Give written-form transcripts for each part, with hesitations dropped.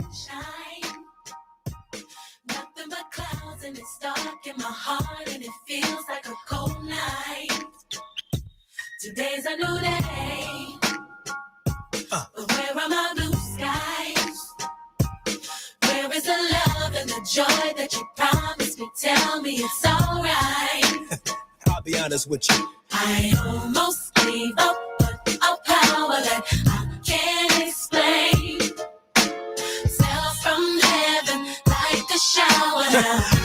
sunshine. Nothing but clouds and it's dark in my heart and it feels like a cold night. Today's a new day, but where are my blue skies? Where is the love and the joy that you promised me? Tell me it's alright. I'll be honest with you. I almost gave up, but a power that I can't explain fell from heaven like a shower.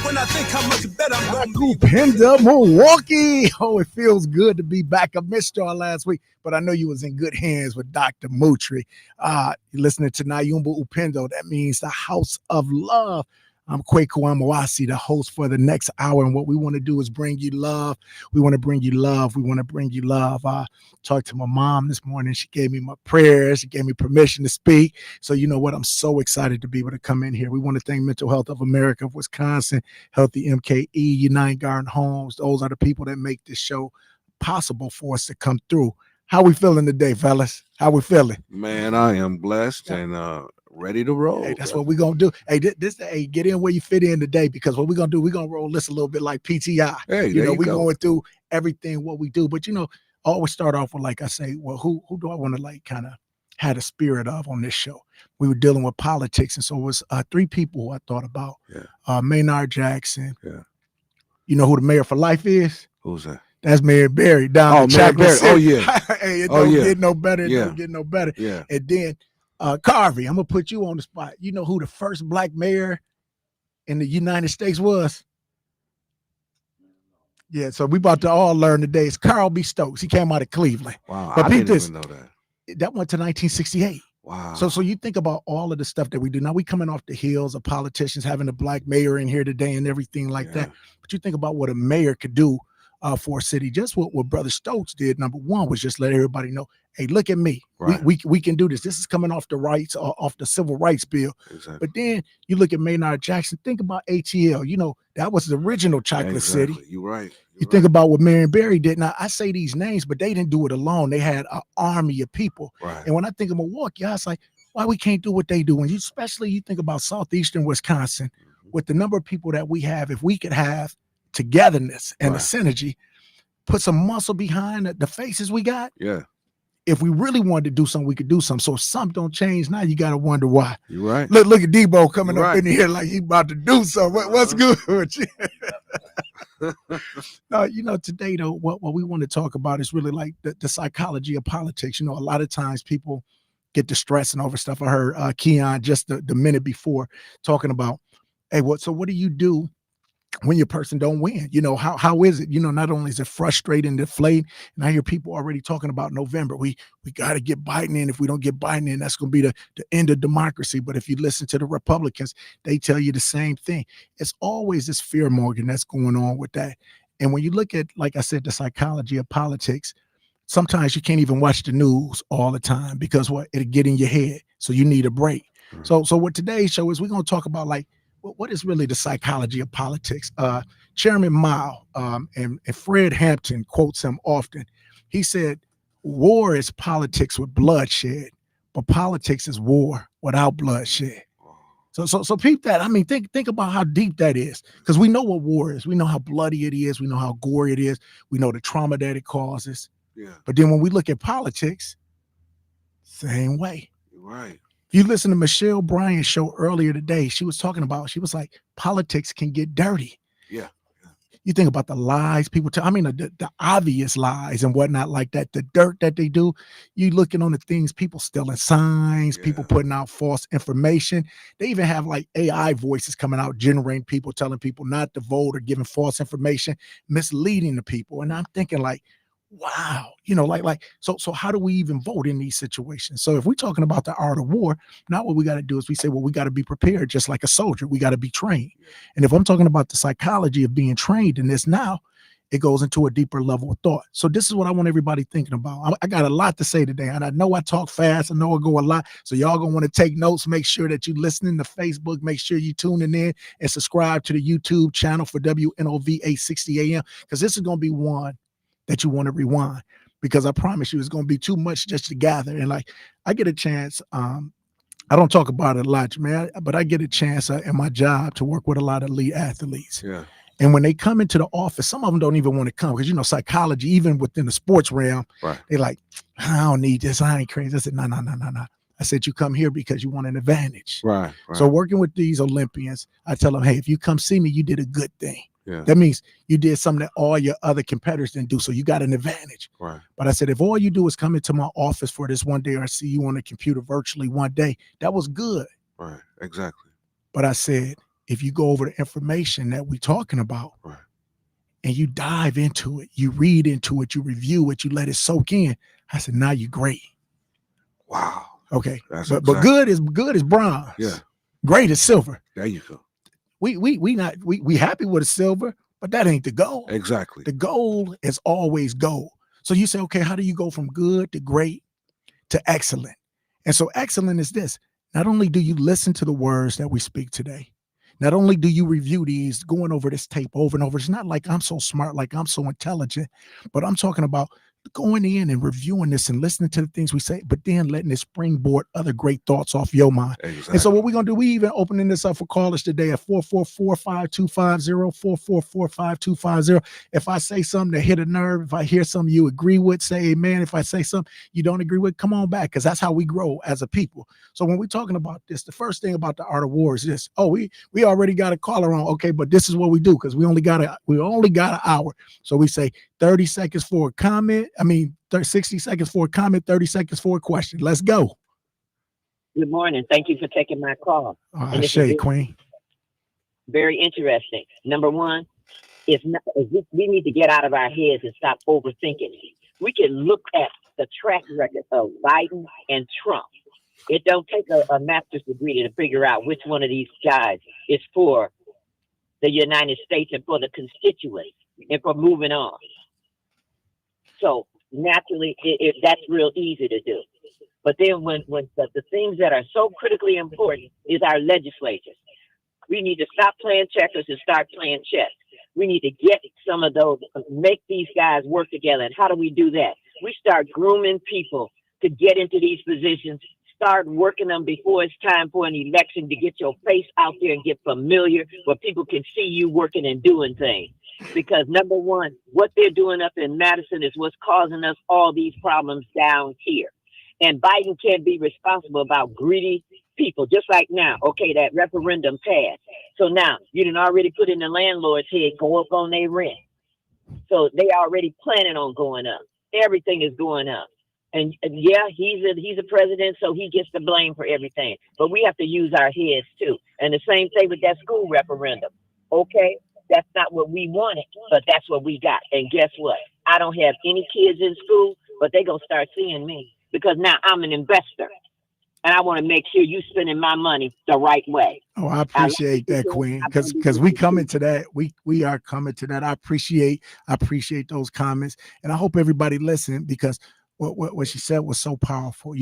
When I think how much better I'm going to Nyumba Upendo, Milwaukee. Oh, it feels good to be back. I missed y'all last week, but I know you was in good hands with Dr. Mutri. You're listening to Nyumba Upendo. That means the house of love. I'm Kwaku Amawasi, the host for the next hour, and what we want to do is bring you love. We want to bring you love. We want to bring you love. I talked to my mom this morning. She gave me my prayers. She gave me permission to speak. So you know what? I'm so excited to be able to come in here. We want to thank Mental Health of America of Wisconsin, Healthy MKE, United Garden Homes. Those are the people that make this show possible for us to come through. How we feeling today, fellas? How we feeling? Man, I am blessed and ready to roll. Hey, that's what we're gonna do. Hey, hey, get in where you fit in today, because what we're gonna do, we're gonna roll this a little bit like PTI. Hey, you know, we're go. going through everything what we do. But you know, I always start off with, like I say, well, who do I want to like kind of had a spirit of on this show? We were dealing with politics, and so it was three people who I thought about. Yeah. Maynard Jackson. Yeah. You know who the mayor for life is? Who's that? That's Mayor Barry down in Mayor Chocolate City. Oh yeah. Hey, it don't get no better. It don't get no better. Yeah. And then Carvey, I'm gonna put you on the spot. You know who the first black mayor in the United States was? Yeah, so we about to all learn today. It's Carl B. Stokes. He came out of Cleveland. Wow, but I didn't even know that. That went to 1968. Wow. So you think about all of the stuff that we do. Now we coming off the heels of politicians having a black mayor in here today and everything like that. But you think about what a mayor could do for a city. Just what Brother Stokes did, number one, was just let everybody know, hey, look at me. Right. We can do this. This is coming off the rights, off the civil rights bill. Exactly. But then you look at Maynard Jackson, think about ATL. You know, that was the original Chocolate City. You're right. You think about what Marion Barry did. Now, I say these names, but they didn't do it alone. They had an army of people. Right. And when I think of Milwaukee, I was like, why we can't do what they do? And especially you think about southeastern Wisconsin, with the number of people that we have, if we could have togetherness and a synergy, put some muscle behind the faces we got. Yeah. If we really wanted to do something, we could do something. So if something don't change now, you got to wonder why. You're right. Look at Debo coming up in here like he about to do something. What's good with you? No, you know, today though, what we want to talk about is really like the psychology of politics. You know, a lot of times people get distressed and over stuff. I heard Keon just the minute before talking about, hey, what do you do when your person don't win? You know, how is it? You know, not only is it frustrating, deflating, and I hear people already talking about November. We got to get Biden in. If we don't get Biden in, that's going to be the end of democracy. But if you listen to the Republicans, they tell you the same thing. It's always this fear mongering that's going on with that. And when you look at, like I said, the psychology of politics, sometimes you can't even watch the news all the time because it'll get in your head. So you need a break. So what today's show is, we're going to talk about like, what is really the psychology of politics? Chairman Mao and Fred Hampton quotes him often. He said, war is politics with bloodshed, but politics is war without bloodshed. So peep that. I mean, think about how deep that is, because we know what war is. We know how bloody it is. We know how gory it is. We know the trauma that it causes. Yeah. But then when we look at politics, same way. You're right. You listen to Michelle Bryan's show earlier today. She was talking about, she was like, politics can get dirty. Yeah. You think about the lies people tell. I mean, the obvious lies and whatnot like that, the dirt that they do. You looking on the things, people stealing signs, people putting out false information. They even have like AI voices coming out, generating people, telling people not to vote or giving false information, misleading the people. And I'm thinking like, wow, you know, so how do we even vote in these situations? So if we're talking about the art of war, now what we got to do is we say, well, we got to be prepared just like a soldier. We got to be trained. And if I'm talking about the psychology of being trained in this now, it goes into a deeper level of thought. So this is what I want everybody thinking about. I got a lot to say today, and I know I talk fast. I know I go a lot. So y'all gonna want to take notes. Make sure that you listening to Facebook. Make sure you tuning in and subscribe to the YouTube channel for WNOV 860 AM, because this is gonna be one that you want to rewind, because I promise you it's going to be too much just to gather. And like, I get a chance I don't talk about it a lot, man, but I get a chance in my job to work with a lot of elite athletes. Yeah. And when they come into the office, some of them don't even want to come because, psychology, even within the sports realm, Right. they like, I don't need this. I ain't crazy. I said, no. I said, you come here because you want an advantage. Right. So working with these Olympians, I tell them, hey, if you come see me, you did a good thing. Yeah. That means you did something that all your other competitors didn't do. So you got an advantage. Right. But I said, if all you do is come into my office for this one day or I see you on the computer virtually one day, that was good. Right. Exactly. But I said, if you go over the information that we're talking about, right, and you dive into it, you read into it, you review it, you let it soak in, I said, now you're great. Wow. Okay. That's but good is bronze. Yeah. Great is silver. There you go. We happy with a silver, but that ain't the goal. Exactly. The goal is always gold. So you say, okay, how do you go from good to great to excellent? And so excellent is this. Not only do you listen to the words that we speak today, not only do you review these, going over this tape over and over. It's not like I'm so smart, like I'm so intelligent, but I'm talking about going in and reviewing this and listening to the things we say, but then letting it springboard other great thoughts off your mind. Exactly. And so what we're going to do, we even opening this up for callers today at 444-5250, 444-5250. If I say something that hit a nerve, if I hear something you agree with, say amen. If I say something you don't agree with, come on back, because that's how we grow as a people. So when we're talking about this, the first thing about the art of war is this. Oh, we already got a caller on. Okay, but this is what we do, because we only got an hour. So we say 30 seconds for a comment. 60 seconds for a comment, 30 seconds for a question. Let's go. Good morning. Thank you for taking my call. Queen. Very interesting. Number one, we need to get out of our heads and stop overthinking it. We can look at the track record of Biden and Trump. It don't take a master's degree to figure out which one of these guys is for the United States and for the constituents and for moving on. So naturally, that's real easy to do. But then when the things that are so critically important is our legislatures. We need to stop playing checkers and start playing chess. We need to get some of those, make these guys work together. And how do we do that? We start grooming people to get into these positions, start working them before it's time for an election, to get your face out there and get familiar where people can see you working and doing things. Because number one, what they're doing up in Madison is what's causing us all these problems down here. And Biden can't be responsible about greedy people. Just like now, okay, that referendum passed. So now you done already put in the landlord's head, go up on their rent. So they already planning on going up. Everything is going up. And yeah, he's a president, so he gets the blame for everything. But we have to use our heads too. And the same thing with that school referendum. Okay, that's not what we wanted, but that's what we got. And guess what? I don't have any kids in school, but they gonna start seeing me because now I'm an investor. And I want to make sure you spending my money the right way. Oh, I appreciate that, Queen, because we coming to that. We are coming to that. I appreciate those comments, and I hope everybody listen, because what she said was so powerful.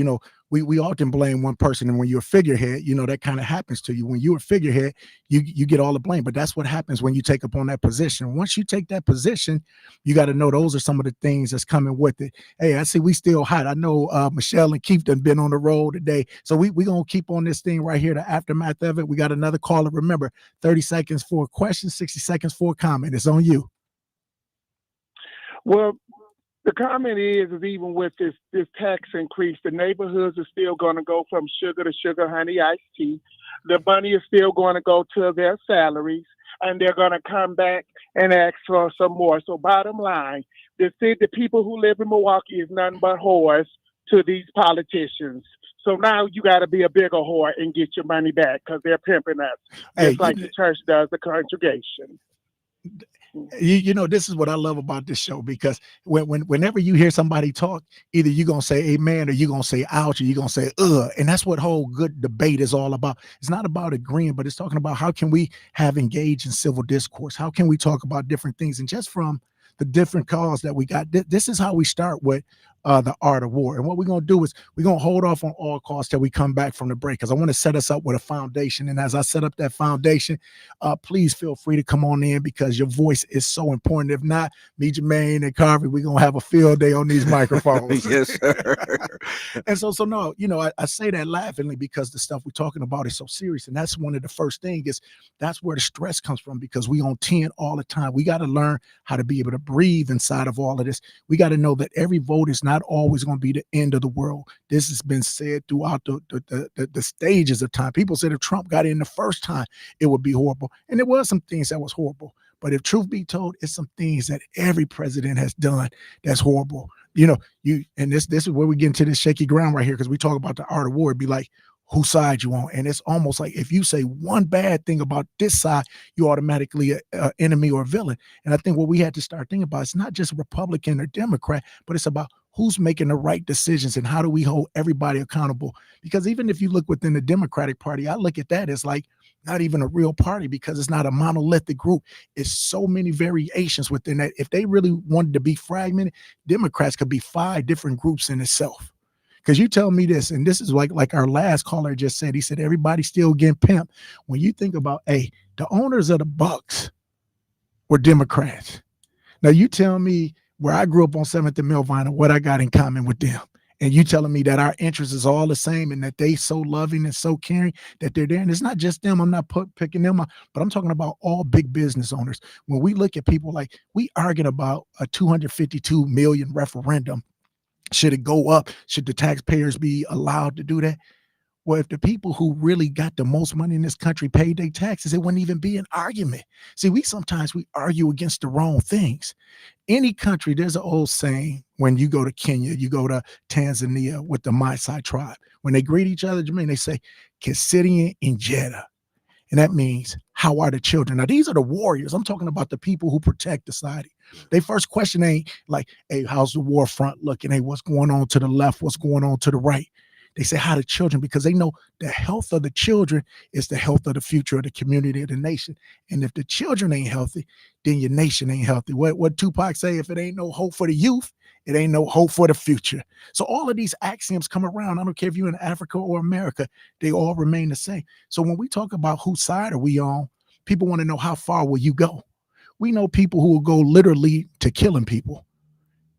We often blame one person, and when you're a figurehead, that kind of happens to you. When you're a figurehead, you get all the blame. But that's what happens when you take up on that position. Once you take that position, you got to know those are some of the things that's coming with it. Hey, I see we still hot. I know Michelle and Keith done been on the road today, so we gonna keep on this thing right here. The aftermath of it. We got another caller. Remember, 30 seconds for a question, 60 seconds for a comment. It's on you. Well, the comment is even with this tax increase, the neighborhoods are still going to go from sugar to sugar honey iced tea. The money is still going to go to their salaries, and they're going to come back and ask for some more. So bottom line, the people who live in Milwaukee is nothing but whores to these politicians. So now you got to be a bigger whore and get your money back, because they're pimping us, just like the church does the congregation. This is what I love about this show, because whenever you hear somebody talk, either you're going to say amen or you're going to say ouch or you're going to say and that's what whole good debate is all about. It's not about agreeing, but it's talking about how can we have engaged in civil discourse? How can we talk about different things? And just from the different calls that we got, this is how we start with The Art of War. And what we're going to do is we're going to hold off on all costs till we come back from the break, because I want to set us up with a foundation. And as I set up that foundation, please feel free to come on in, because your voice is so important. If not, me, Jermaine, and Carvey, we're going to have a field day on these microphones. Yes, sir. And so no, I say that laughingly, because the stuff we're talking about is so serious. And that's one of the first things, is that's where the stress comes from, because we on 10 all the time. We got to learn how to be able to breathe inside of all of this. We got to know that every vote is not always going to be the end of the world. This has been said throughout the stages of time. People said if Trump got in the first time, it would be horrible. And there was some things that was horrible. But if truth be told, it's some things that every president has done that's horrible. And this is where we get into this shaky ground right here, because we talk about the art of war. It'd be like, whose side you on? And it's almost like if you say one bad thing about this side, you automatically an enemy or a villain. And I think what we had to start thinking about, it's not just Republican or Democrat, but it's about who's making the right decisions and how do we hold everybody accountable. Because even if you look within the Democratic Party, I look at that as like not even a real party, because it's not a monolithic group. It's so many variations within that. If they really wanted to be fragmented, Democrats could be 5 different groups in itself. Because you tell me this, and this is like our last caller just said, he said, everybody's still getting pimped. When you think about, the owners of the Bucks were Democrats. Now you tell me where I grew up on 7th and Millvine and what I got in common with them. And you telling me that our interest is all the same and that they so loving and so caring that they're there. And it's not just them. I'm not picking them up, but I'm talking about all big business owners. When we look at people, like we arguing about a 252 million referendum. Should it go up? Should the taxpayers be allowed to do that? Well, if the people who really got the most money in this country paid their taxes, it wouldn't even be an argument. See, sometimes we argue against the wrong things. Any country, there's an old saying, when you go to Kenya, you go to Tanzania with the Maasai tribe. When they greet each other, Jermaine, they say, Kisirian Injera. And that means, how are the children? Now, these are the warriors. I'm talking about the people who protect the society. Their first question ain't like, hey, how's the war front looking? Hey, what's going on to the left? What's going on to the right? They say, how the children, because they know the health of the children is the health of the future of the community, of the nation. And if the children ain't healthy, then your nation ain't healthy. What Tupac say, if it ain't no hope for the youth, it ain't no hope for the future. So all of these axioms come around. I don't care if you're in Africa or America, they all remain the same. So when we talk about whose side are we on, people want to know, how far will you go? We know people who will go literally to killing people.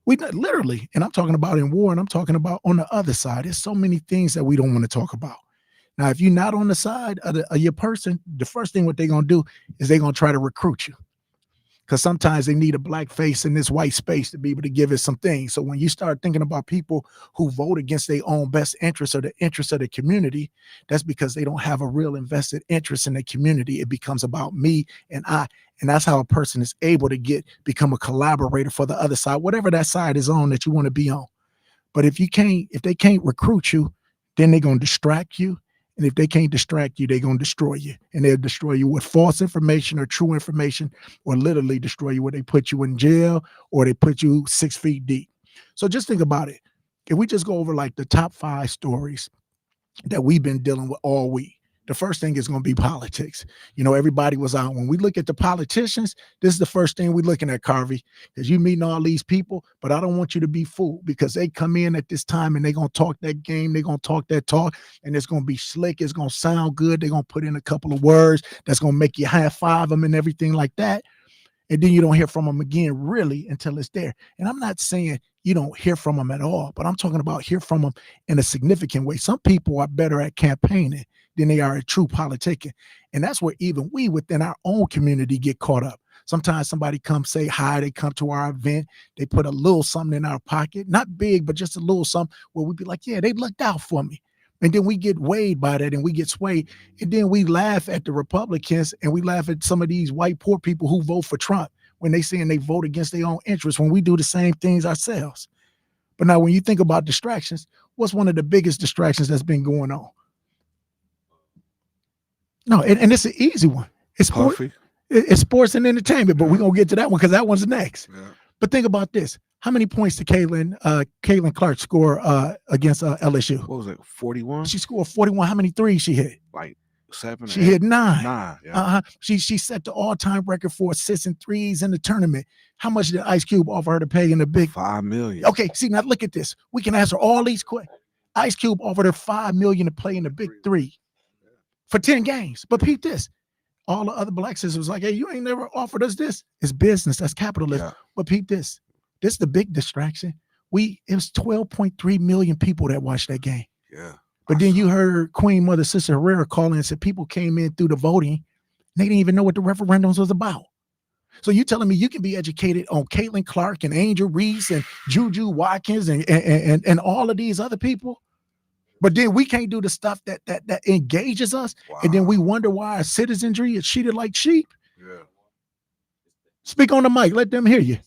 We literally, and I'm talking about in war, and I'm talking about on the other side. There's so many things that we don't want to talk about. Now, if you're not on the side of your person, the first thing what they're going to do is they're going to try to recruit you. Because sometimes they need a black face in this white space to be able to give it some things. So when you start thinking about people who vote against their own best interests or the interests of the community, that's because they don't have a real invested interest in the community. It becomes about me and I. And that's how a person is able to become a collaborator for the other side, whatever that side is on that you want to be on. But if they can't recruit you, then they're going to distract you. And if they can't distract you, they're going to destroy you. And they'll destroy you with false information or true information, or literally destroy you where they put you in jail or they put you 6 feet deep. So just think about it. If we just go over like the top 5 stories that we've been dealing with all week, the first thing is going to be politics. Everybody was out. When we look at the politicians, this is the first thing we're looking at, Carvey, because you meeting all these people, but I don't want you to be fooled, because they come in at this time and they're going to talk that game. They're going to talk that talk, and it's going to be slick. It's going to sound good. They're going to put in a couple of words that's going to make you high five them and everything like that. And then you don't hear from them again, really, until it's there. And I'm not saying you don't hear from them at all, but I'm talking about hear from them in a significant way. Some people are better at campaigning than they are a true politicking. And that's where even we within our own community get caught up. Sometimes somebody comes say hi, they come to our event, they put a little something in our pocket, not big, but just a little something where we'd be like, yeah, they looked out for me. And then we get weighed by that and we get swayed. And then we laugh at the Republicans and we laugh at some of these white poor people who vote for Trump when they saying they vote against their own interests, when we do the same things ourselves. But now when you think about distractions, what's one of the biggest distractions that's been going on? No, and it's an easy one. It's sports and entertainment, but we're going to get to that one because that one's next. Yeah. But think about this. How many points did Caitlin Clark score against LSU? What was it, 41? She scored 41. How many threes she hit? Like 7, She hit 9. 9. Yeah. She set the all-time record for assists and threes in the tournament. How much did Ice Cube offer her to pay in the big? $5 million. Okay, see, now look at this. We can answer all these questions. Ice Cube offered her $5 million to play in the big 3 for 10 games. But peep this. All the other black sisters was like, hey, you ain't never offered us this. It's business. That's capitalism. Yeah. But peep this. This is the big distraction. It was 12.3 million people that watched that game. Yeah. But then you heard Queen Mother Sister Herrera call in and said people came in through the voting. They didn't even know what the referendums was about. So you telling me you can be educated on Caitlin Clark and Angel Reese and Juju Watkins and all of these other people, but then we can't do the stuff that engages us, and then we wonder why our citizenry is treated like sheep. Yeah. Speak on the mic. Let them hear you.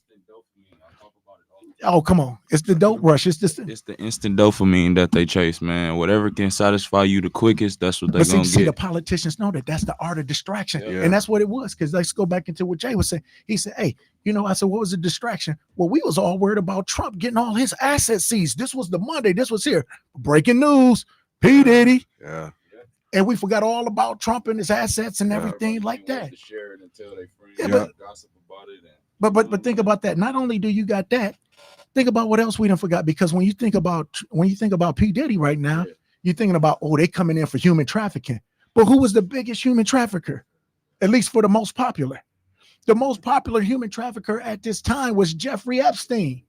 Oh, come on. It's the dope rush. It's the instant dopamine that they chase, man. Whatever can satisfy you the quickest, that's what they're going to get. get. The politicians know that that's the art of distraction. Yeah. And that's what it was. Because let's go back into what Jay was saying. He said, hey, I said, what was the distraction? Well, we was all worried about Trump getting all his assets seized. This was the Monday. This was here. Breaking news. P. Diddy. Yeah. And we forgot all about Trump and his assets and everything like that. Share it and tell their friends. Yeah, gossip about it. But think about that. Not only do you got that, think about what else we done forgot. Because when you think about P. Diddy right now, you're thinking about, they coming in for human trafficking. But who was the biggest human trafficker? At least for the most popular. The most popular human trafficker at this time was Jeffrey Epstein.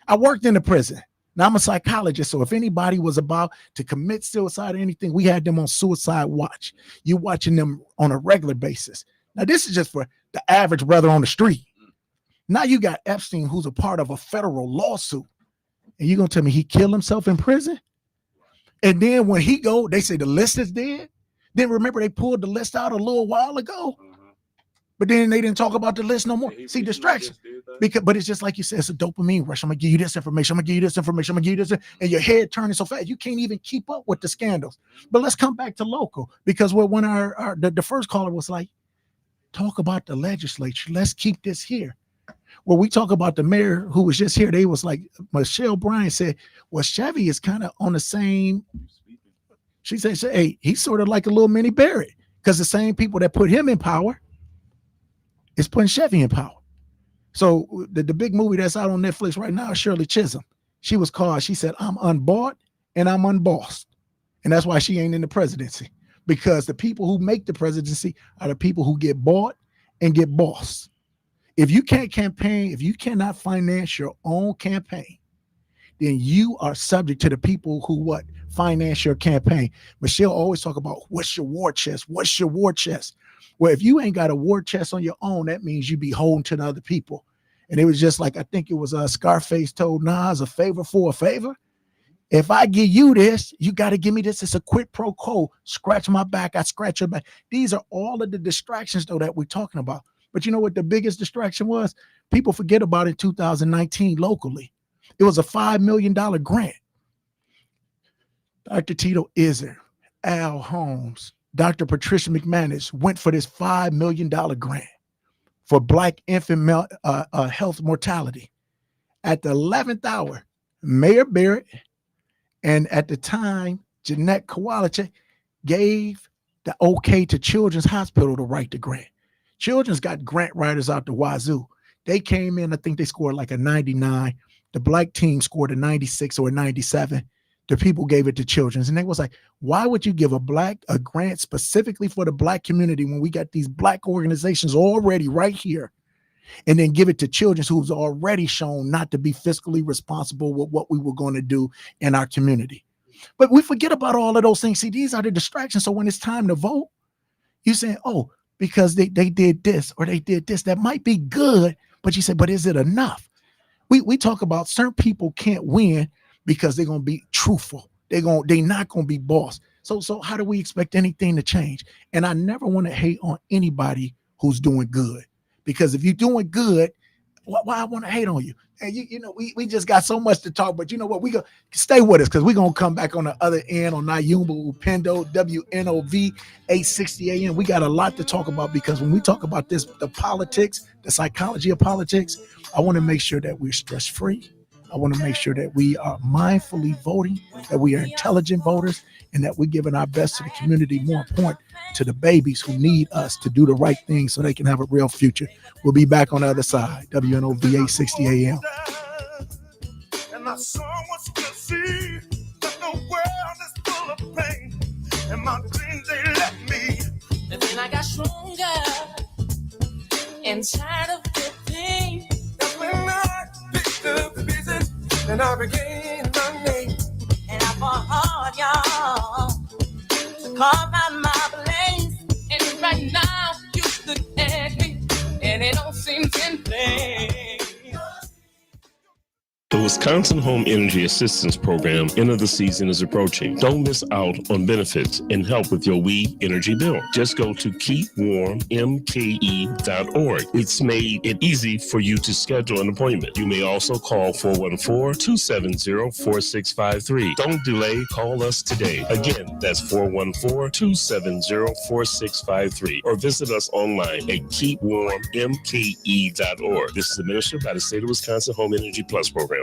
I worked in the prison. Now I'm a psychologist, so if anybody was about to commit suicide or anything, we had them on suicide watch. You watching them on a regular basis. Now this is just for the average brother on the street. Now you got Epstein, who's a part of a federal lawsuit, and you're gonna tell me he killed himself in prison? And then when he go, they say the list is dead. Then remember they pulled the list out a little while ago, but then they didn't talk about the list no more. See, distraction. But it's just like you said, it's a dopamine rush. I'm gonna give you this information. I'm gonna give you this information. I'm gonna give you this, and your head turning so fast you can't even keep up with the scandals. But let's come back to local, because when the first caller was like, talk about the legislature. Let's keep this here. Well, we talk about the mayor who was just here. They was like, Michelle Bryan said, well, Chevy is kind of on the same. She said, hey, he's sort of like a little mini Barrett, because the same people that put him in power is putting Chevy in power. So the big movie that's out on Netflix right now is Shirley Chisholm. She said, I'm unbought and I'm unbossed. And that's why she ain't in the presidency, because the people who make the presidency are the people who get bought and get bossed. If you can't campaign, if you cannot finance your own campaign, then you are subject to the people who finance your campaign. Michelle always talk about, what's your war chest? What's your war chest? Well, if you ain't got a war chest on your own, that means you be holding to the other people. And it was just like, I think it was Scarface told Nas, a favor for a favor. If I give you this, you got to give me this. It's a quid pro quo. Scratch my back, I scratch your back. These are all of the distractions, though, that we're talking about. But you know what the biggest distraction was? People forget about it in 2019 locally. It was a $5 million grant. Dr. Tito Izzer, Al Holmes, Dr. Patricia McManus went for this $5 million grant for Black infant health mortality. At the 11th hour, Mayor Barrett and at the time, Jeanette Kowalczyk gave the okay to Children's Hospital to write the grant. Children's got grant writers out the wazoo. They came in, I think they scored like a 99. The Black team scored a 96 or a 97. The people gave it to Children's. And they was like, why would you give a grant specifically for the Black community when we got these Black organizations already right here, and then give it to Children's, who's already shown not to be fiscally responsible with what we were going to do in our community? But we forget about all of those things. See, these are the distractions. So when it's time to vote, you say, oh, because they did this or they did this, that might be good, but you say, but is it enough? We talk about certain people can't win because they're going to be truthful. They're not going to be boss. So how do we expect anything to change? And I never want to hate on anybody who's doing good, because if you're doing good, why I want to hate on you? And we just got so much to talk, but you know what? We go stay with us, because we're going to come back on the other end on Nyumba Upendo, WNOV 860 AM. We got a lot to talk about, because when we talk about this, the politics, the psychology of politics, I want to make sure that we're stress-free. I want to make sure that we are mindfully voting, that we are intelligent voters, and that we're giving our best to the community, more important to the babies who need us to do the right thing so they can have a real future. We'll be back on the other side. WNOV 860 AM. And I saw what's to see that the world is full of pain, and my dreams they left me. And then I got stronger and tired of the pain. That's when I picked up the pieces and I began my name. And I fought hard, y'all, to carve out my place. And right now you look at me and it don't seem in vain. The Wisconsin Home Energy Assistance Program end of the season is approaching. Don't miss out on benefits and help with your WE energy bill. Just go to keepwarmmke.org. It's made it easy for you to schedule an appointment. You may also call 414-270-4653. Don't delay, call us today. Again, that's 414-270-4653 or visit us online at keepwarmmke.org. This is administered by the State of Wisconsin Home Energy Plus Program.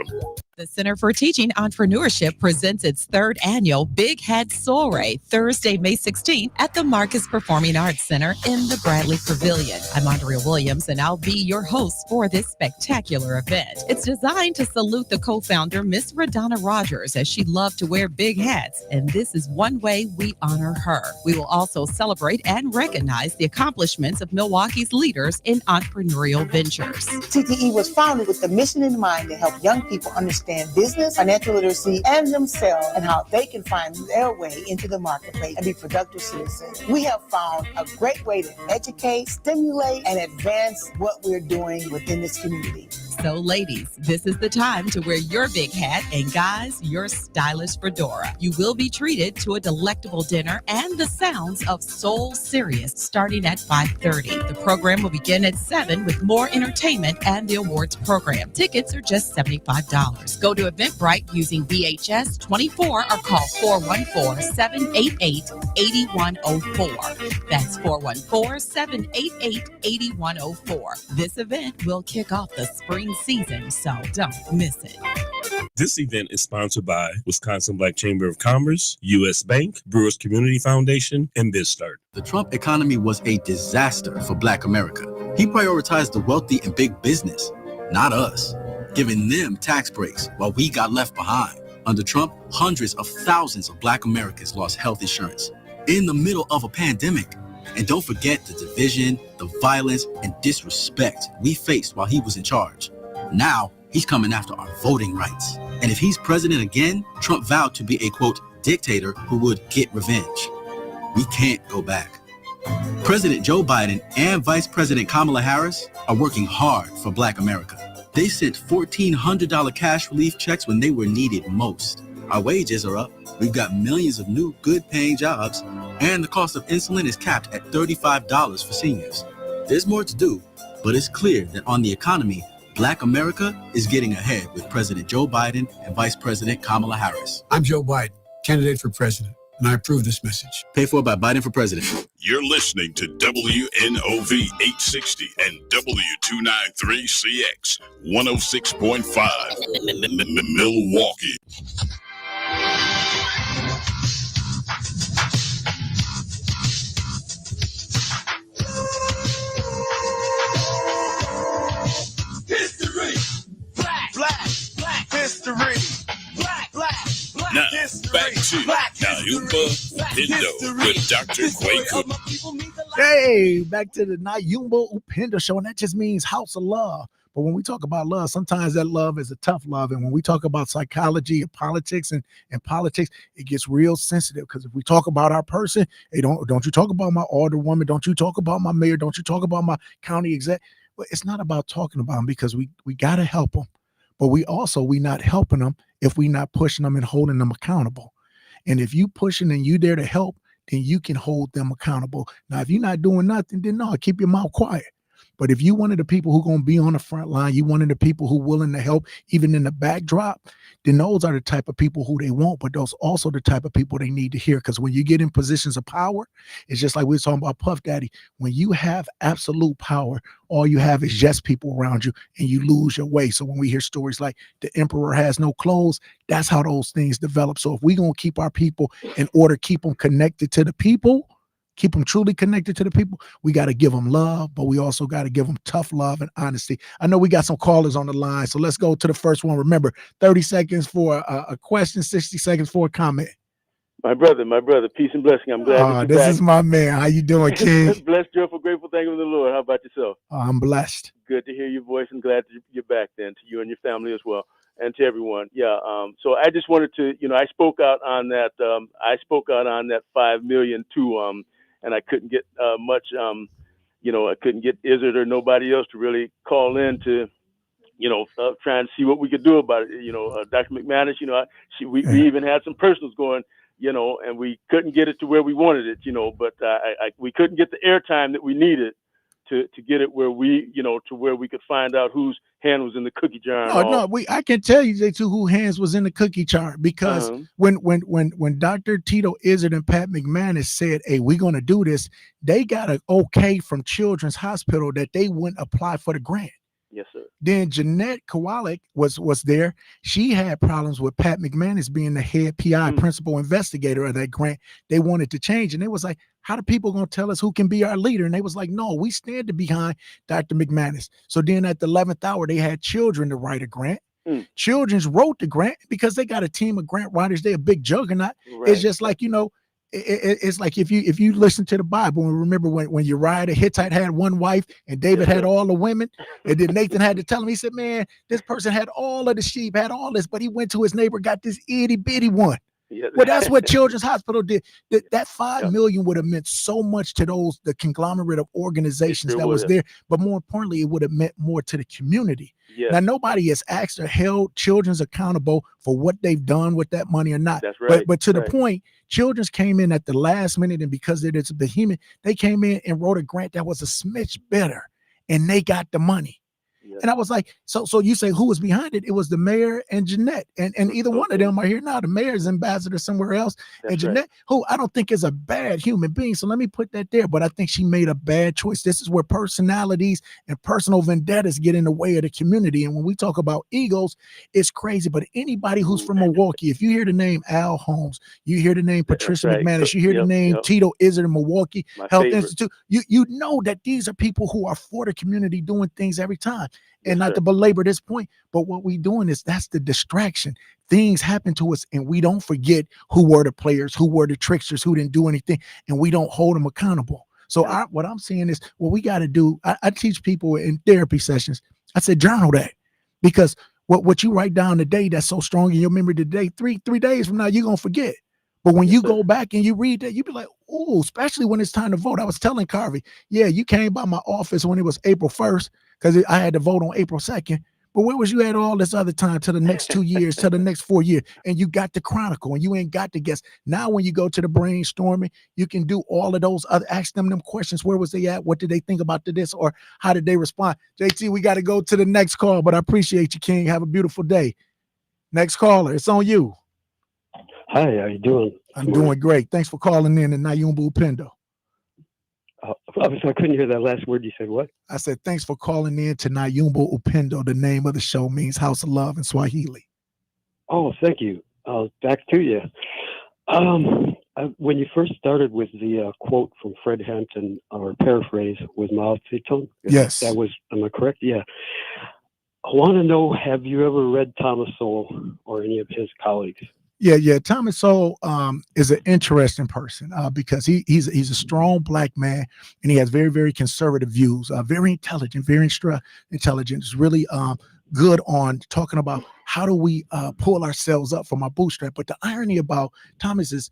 The Center for Teaching Entrepreneurship presents its third annual Big Head Soiree, Thursday, May 16th at the Marcus Performing Arts Center in the Bradley Pavilion. I'm Andrea Williams, and I'll be your host for this spectacular event. It's designed to salute the co-founder, Miss Radonna Rogers, as she loved to wear big hats, and this is one way we honor her. We will also celebrate and recognize the accomplishments of Milwaukee's leaders in entrepreneurial ventures. TTE was founded with the mission in mind to help young people understand business, financial literacy, and themselves, and how they can find their way into the marketplace and be productive citizens. We have found a great way to educate, stimulate, and advance what we're doing within this community. So ladies, this is the time to wear your big hat, and guys, your stylish fedora. You will be treated to a delectable dinner and the sounds of Soul Sirius starting at 5:30. The program will begin at 7 with more entertainment and the awards program. Tickets are just $75. Go to Eventbrite using VHS 24 or call 414-788-8104. That's 414-788-8104. This event will kick off the spring season, so don't miss it. This event is sponsored by Wisconsin Black Chamber of Commerce, U.S. Bank, Brewers Community Foundation, and BizStart. The Trump economy was a disaster for Black America. He prioritized the wealthy and big business, not us, giving them tax breaks while we got left behind. Under Trump, hundreds of thousands of Black Americans lost health insurance in the middle of a pandemic. And don't forget the division, the violence, and disrespect we faced while he was in charge. Now, he's coming after our voting rights. And if he's president again, Trump vowed to be a, quote, dictator who would get revenge. We can't go back. President Joe Biden and Vice President Kamala Harris are working hard for Black America. They sent $1,400 cash relief checks when they were needed most. Our wages are up. We've got millions of new good-paying jobs, and the cost of insulin is capped at $35 for seniors. There's more to do, but it's clear that on the economy, Black America is getting ahead with President Joe Biden and Vice President Kamala Harris. I'm Joe Biden, candidate for president, and I approve this message. Paid for by Biden for president. You're listening to WNOV 860 and W293CX 106.5 Milwaukee. History. Black Now, history. back to Nyumba Upendo with Dr. Quaker. Hey, back to the Nyumba Upendo show, and that just means house of love. But when we talk about love, sometimes that love is a tough love. And when we talk about psychology and politics and politics, it gets real sensitive. Because if we talk about our person, hey, don't you talk about my alderwoman, don't you talk about my mayor, don't you talk about my county exec. Well, it's not about talking about them, because we got to help them. But we not helping them if we not pushing them and holding them accountable. And if you pushing and you there to help, then you can hold them accountable. Now, if you're not doing nothing, then no, keep your mouth quiet. But if you one of the people who going to be on the front line, you one of the people who willing to help even in the backdrop, then those are the type of people who they want, but those also the type of people they need to hear. Because when you get in positions of power, it's just like we were talking about Puff Daddy. When you have absolute power, all you have is just people around you and you lose your way. So when we hear stories like the emperor has no clothes, that's how those things develop. So if we're going to keep our people in order, keep them connected to the people, keep them truly connected to the people, we got to give them love, but we also got to give them tough love and honesty. I know we got some callers on the line, so let's go to the first one. Remember, 30 seconds for a question, 60 seconds for a comment. My brother, peace and blessing. I'm glad that you're this back. is my man. How you doing, King? Blessed, joyful, grateful, thankful to the Lord. How about yourself? I'm blessed. Good to hear your voice and glad that you're back then, to you and your family as well, and to everyone. Yeah. So I just wanted to, I spoke out on that. I spoke out on that 5 million too. And I couldn't get much. I couldn't get Izzard or nobody else to really call in to, try and see what we could do about it. Dr. McManus, we even had some personals going, and we couldn't get it to where we wanted it, but we couldn't get the airtime that we needed to get it where we, to where we could find out whose hand was in the cookie jar. I can tell you, J2, who hands was in the cookie jar, because when Dr. Tito Izzard and Pat McManus said, hey, we're going to do this, they got an okay from Children's Hospital that they wouldn't apply for the grant. Yes, sir. Then Jeanette Kowalik was there. She had problems with Pat McManus being the head PI, principal investigator of that grant. They wanted to change. And they was like, how the people going to tell us who can be our leader? And they was like, no, we stand behind Dr. McManus. So then at the 11th hour, they had Children to write a grant. Children's wrote the grant because they got a team of grant writers. They're a big juggernaut. Right. It's just like, it's like if you listen to the Bible and remember when Uriah the Hittite had one wife and David had all the women, and then Nathan had to tell him, he said, man, this person had all of the sheep, had all this, but he went to his neighbor, got this itty bitty one. Yeah. Well, that's what Children's Hospital did. That 5 million would have meant so much to the conglomerate of organizations that was there, but more importantly, it would have meant more to the community. Yes. Now, nobody has asked or held Children's accountable for what they've done with that money or not. That's right. But to the point, Children's came in at the last minute, and because it's a behemoth, they came in and wrote a grant that was a smidge better, and they got the money. Yes. And I was like, so you say who was behind it? It was the mayor and Jeanette, and either one of them are here now. The mayor's ambassador somewhere else, and Jeanette, who I don't think is a bad human being. So let me put that there. But I think she made a bad choice. This is where personalities and personal vendettas get in the way of the community. And when we talk about egos, it's crazy. But anybody who's from Milwaukee, if you hear the name Al Holmes, you hear the name Patricia McManus, you hear the name Tito Izzard in Milwaukee Health Institute, you know that these are people who are for the community doing things every time. And not to belabor this point, but what we're doing is that's the distraction. Things happen to us and we don't forget who were the players, who were the tricksters, who didn't do anything, and we don't hold them accountable. So what I'm saying is what we got to do. I teach people in therapy sessions. I said, journal that, because what you write down today that's so strong in your memory today, three days from now, you're going to forget. But when you go back and you read that, you be like, oh, especially when it's time to vote. I was telling Carvey, yeah, you came by my office when it was April 1st, because I had to vote on April 2nd. But where was you at all this other time to the next 2 years, to the next 4 years? And you got the chronicle and you ain't got to guess. Now, when you go to the brainstorming, you can do all of those other, ask them questions. Where was they at? What did they think about this? Or how did they respond? JT, we got to go to the next call, but I appreciate you, King. Have a beautiful day. Next caller, it's on you. Hi, how you doing? I'm doing great. Thanks for calling in to Nyumba Upendo. I couldn't hear that last word. You said what? I said, thanks for calling in to Nyumba Upendo. The name of the show means House of Love in Swahili. Oh, thank you. Back to you. When you first started with the quote from Fred Hampton, or paraphrase, with Mao Zedong. Yes. Am I correct? Yeah. I want to know, have you ever read Thomas Sowell or any of his colleagues? Yeah. Thomas Sowell is an interesting person because he's a strong black man, and he has very, very conservative views, very intelligent, very intelligent. Is really good on talking about how do we pull ourselves up from our bootstrap. But the irony about Thomas is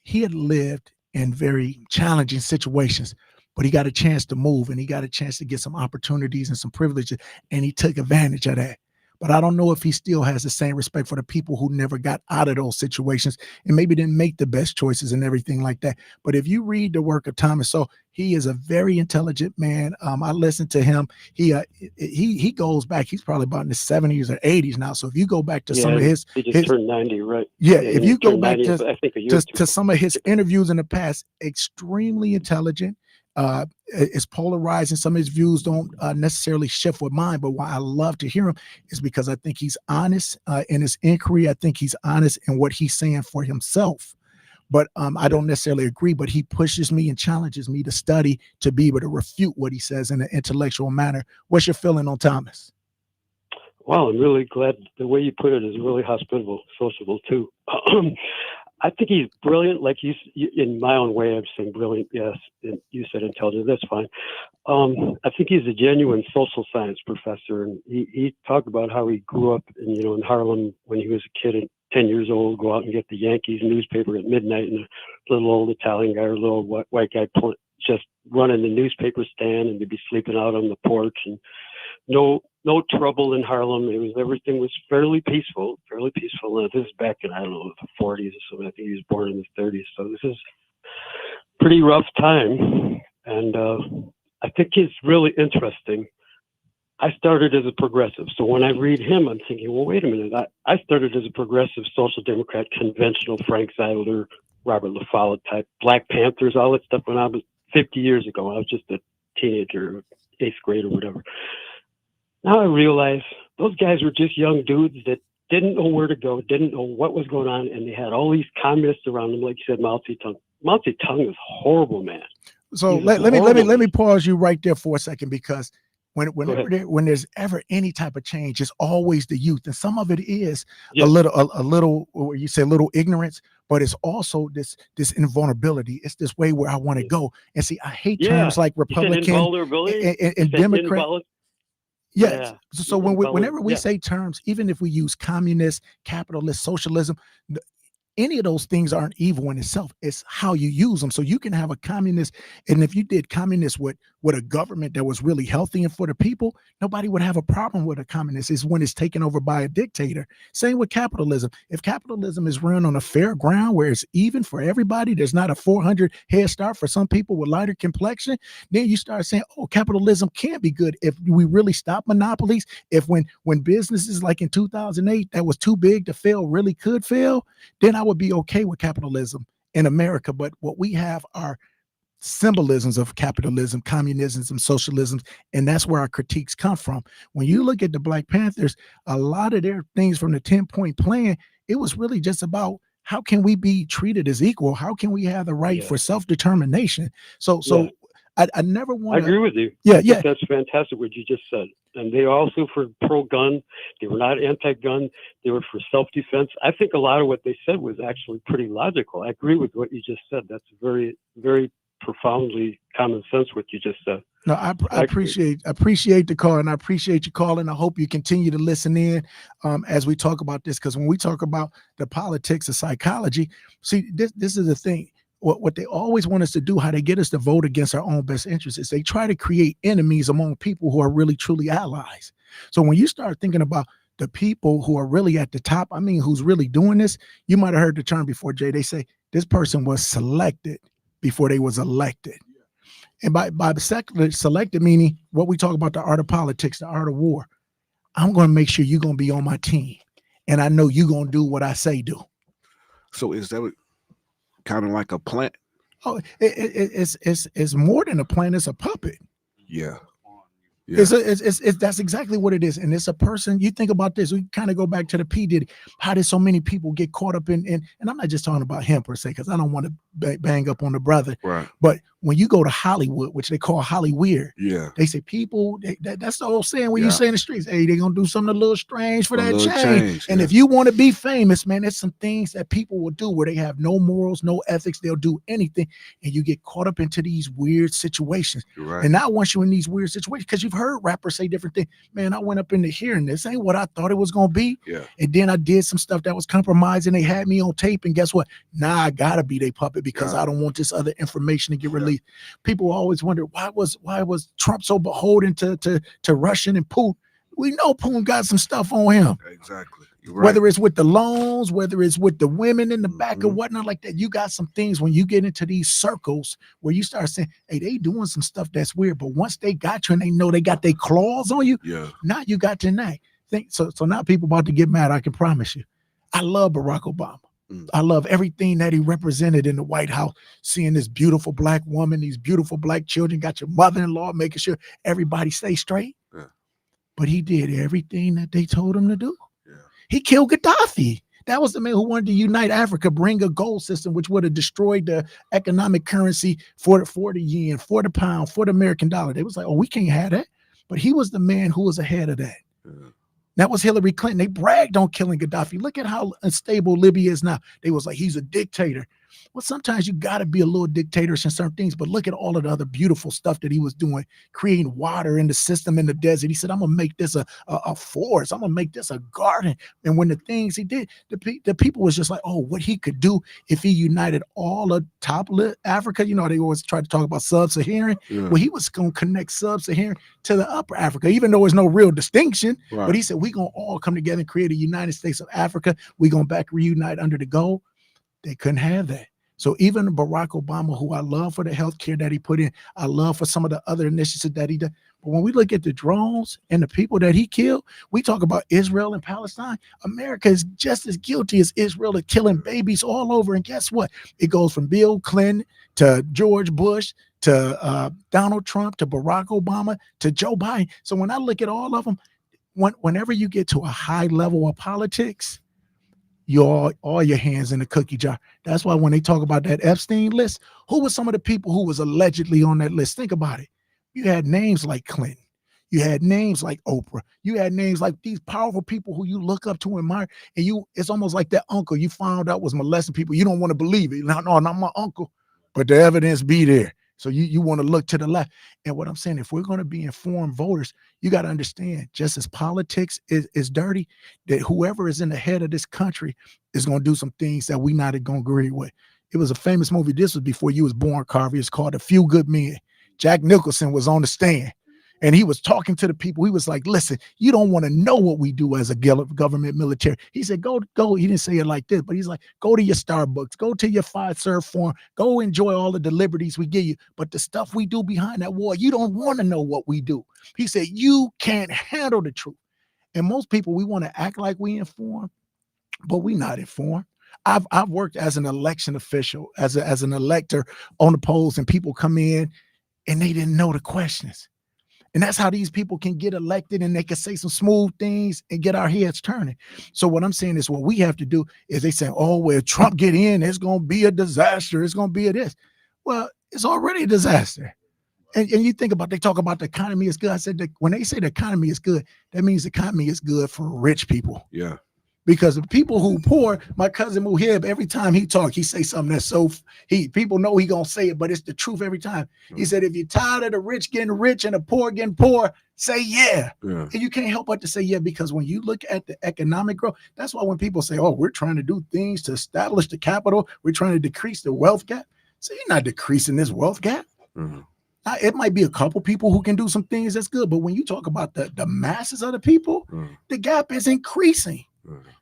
he had lived in very challenging situations, but he got a chance to move, and he got a chance to get some opportunities and some privileges, and he took advantage of that. but I don't know if he still has the same respect for the people who never got out of those situations and maybe didn't make the best choices and everything like that. But if you read the work of Thomas Sowell, he is a very intelligent man. I listened to him. He goes back. He's probably about in the 70s or 80s now. So if you go back to some of his, he just turned 90, right? yeah, if he you go turned back 90, I think a year or two to some of his interviews in the past, extremely intelligent. It's polarizing. Some of his views don't necessarily shift with mine, but why I love to hear him is because I think he's honest in his inquiry. I think he's honest in what he's saying for himself. But I don't necessarily agree, but he pushes me and challenges me to study to be able to refute what he says in an intellectual manner. What's your feeling on Thomas? Wow, I'm really glad the way you put it is really hospitable, sociable too. I think he's brilliant. Like you, in my own way, I'm saying brilliant. Yes, and you said intelligent. That's fine. I think he's a genuine social science professor, and he talked about how he grew up in Harlem when he was a kid and 10 years old, go out and get the Yankees newspaper at midnight, and a little old Italian guy or a little white guy just running the newspaper stand, and they'd be sleeping out on the porch, and no trouble in Harlem. Everything was fairly peaceful. And this is back in, I don't know, the 40s or something. I think he was born in the 30s. So this is pretty rough time. And I think it's really interesting. I started as a progressive. So when I read him, I'm thinking, well, wait a minute. I started as a progressive social democrat, conventional Frank Zeiler, Robert LaFollette type, Black Panthers, all that stuff when I was 50 years ago. I was just a teenager, 8th grade or whatever. Now I realize those guys were just young dudes that didn't know where to go, didn't know what was going on, and they had all these communists around them, like you said, Mao Zedong. Mao Zedong is horrible, man. So let me pause you right there for a second, because when there's ever any type of change, it's always the youth, and some of it is a little, you say a little ignorance, but it's also this invulnerability. It's this way where I want to go. And see, I hate terms like Republican and Democrat. Yes. Yeah. So whenever we say terms, even if we use communist, capitalist, socialism, any of those things aren't evil in itself. It's how you use them. So you can have a communist, and if you did communist with a government that was really healthy and for the people, nobody would have a problem with a communist. It's when it's taken over by a dictator. Same with capitalism. If capitalism is run on a fair ground where it's even for everybody, there's not a 400 head start for some people with lighter complexion, then you start saying, oh, capitalism can't be good. If we really stop monopolies, if when businesses like in 2008 that was too big to fail really could fail, then I would be okay with capitalism in America. But what we have are symbolisms of capitalism, communism, socialism, and that's where our critiques come from. When you look at the Black Panthers, a lot of their things from the 10-point plan, it was really just about how can we be treated as equal? How can we have the right for self-determination? So I never want to. I agree with you. Yeah, I think that's fantastic what you just said. And they also for pro-gun. They were not anti-gun. They were for self-defense. I think a lot of what they said was actually pretty logical. I agree with what you just said. That's very, very profoundly common sense what you just said. No, I appreciate the call, and I appreciate you calling. I hope you continue to listen in as we talk about this, because when we talk about the politics of psychology, see, this is the thing. What they always want us to do, how they get us to vote against our own best interests, is they try to create enemies among people who are really truly allies. So when you start thinking about the people who are really at the top, I mean, who's really doing this, you might have heard the term before, Jay. They say this person was selected before they was elected. And by selected meaning what we talk about, the art of politics, the art of war. I'm going to make sure you're going to be on my team, and I know you're going to do what I say do. So is that kind of like a plant? Oh, it's more than a plant. It's a puppet. Yeah. It's that's exactly what it is. And it's a person. You think about this, we kind of go back to the P. Diddy. How did so many people get caught up in and I'm not just talking about him per se, because I don't want to bang up on the brother. Right. But when you go to Hollywood, which they call Hollyweird, they say people, that's the old saying when you say in the streets, hey, they're going to do something a little strange for that change. And if you want to be famous, man, there's some things that people will do where they have no morals, no ethics. They'll do anything. And you get caught up into these weird situations. Right. And now once you're in these weird situations, because you've heard rappers say different things, man, I went up into here and this ain't what I thought it was going to be. Yeah. And then I did some stuff that was compromising. They had me on tape. And guess what? Now I got to be their puppet because I don't want this other information to get released. People always wonder why was Trump so beholden to Russian and Putin? We know Poon got some stuff on him. Exactly. You're right. Whether it's with the loans, whether it's with the women in the back or whatnot like that, you got some things when you get into these circles where you start saying, hey, they doing some stuff that's weird. But once they got you and they know they got their claws on you, now you got your name. So now people about to get mad, I can promise you. I love Barack Obama. I love everything that he represented in the White House, seeing this beautiful black woman, these beautiful black children, got your mother-in-law, making sure everybody stay straight. Yeah. But he did everything that they told him to do. Yeah. He killed Gaddafi. That was the man who wanted to unite Africa, bring a gold system, which would have destroyed the economic currency for the yen, for the pound, for the American dollar. They was like, oh, we can't have that. But he was the man who was ahead of that. Yeah. That was Hillary Clinton. They bragged on killing Gaddafi. Look at how unstable Libya is now. They was like, he's a dictator. Well, sometimes you got to be a little dictatorish in certain things, but look at all of the other beautiful stuff that he was doing, creating water in the system in the desert. He said, I'm going to make this a forest. I'm going to make this a garden. And when the things he did, the people was just like, oh, what he could do if he united all of top Africa. You know, they always try to talk about sub-Saharan. Yeah. Well, he was going to connect sub-Saharan to the upper Africa, even though there's no real distinction. Right. But he said, we're going to all come together and create a United States of Africa. We're going to back reunite under the gold. They couldn't have that. So even Barack Obama, who I love for the healthcare that he put in, I love for some of the other initiatives that he did. But when we look at the drones and the people that he killed, we talk about Israel and Palestine. America is just as guilty as Israel of killing babies all over. And guess what? It goes from Bill Clinton to George Bush to Donald Trump to Barack Obama to Joe Biden. So when I look at all of them, whenever you get to a high level of politics, all your hands in the cookie jar. That's why when they talk about that Epstein list, who were some of the people who was allegedly on that list? Think about it. You had names like Clinton. You had names like Oprah. You had names like these powerful people who you look up to and admire. And it's almost like that uncle you found out was molesting people. You don't want to believe it. No, not my uncle. But the evidence be there. So you want to look to the left. And what I'm saying, if we're going to be informed voters, you got to understand, just as politics is dirty, that whoever is in the head of this country is going to do some things that we not going to agree with. It was a famous movie. This was before you was born, Carvey. It's called A Few Good Men. Jack Nicholson was on the stand. And he was talking to the people. He was like, listen, you don't want to know what we do as a government military. He said, go. He didn't say it like this, but he's like, go to your Starbucks, go to your 5-serve farm, go enjoy all of the liberties we give you. But the stuff we do behind that wall, you don't want to know what we do. He said, you can't handle the truth. And most people, we want to act like we informed, but we not informed. I've worked as an election official, as an elector on the polls, and people come in and they didn't know the questions. And that's how these people can get elected, and they can say some smooth things and get our heads turning. So what I'm saying is what we have to do is they say, oh, well, Trump get in, it's going to be a disaster. It's going to be a this. Well, it's already a disaster. And you think about, they talk about the economy is good. I said that when they say the economy is good, that means the economy is good for rich people. Yeah. Because the people who poor, my cousin Muhib, every time he talk, he say something that's people know he gonna say it, but it's the truth every time. He said, if you're tired of the rich getting rich and the poor getting poor, say yeah. And you can't help but to say yeah, because when you look at the economic growth, that's why when people say, oh, we're trying to do things to establish the capital, we're trying to decrease the wealth gap. So you're not decreasing this wealth gap. Now, it might be a couple people who can do some things that's good, but when you talk about the masses of the people, the gap is increasing.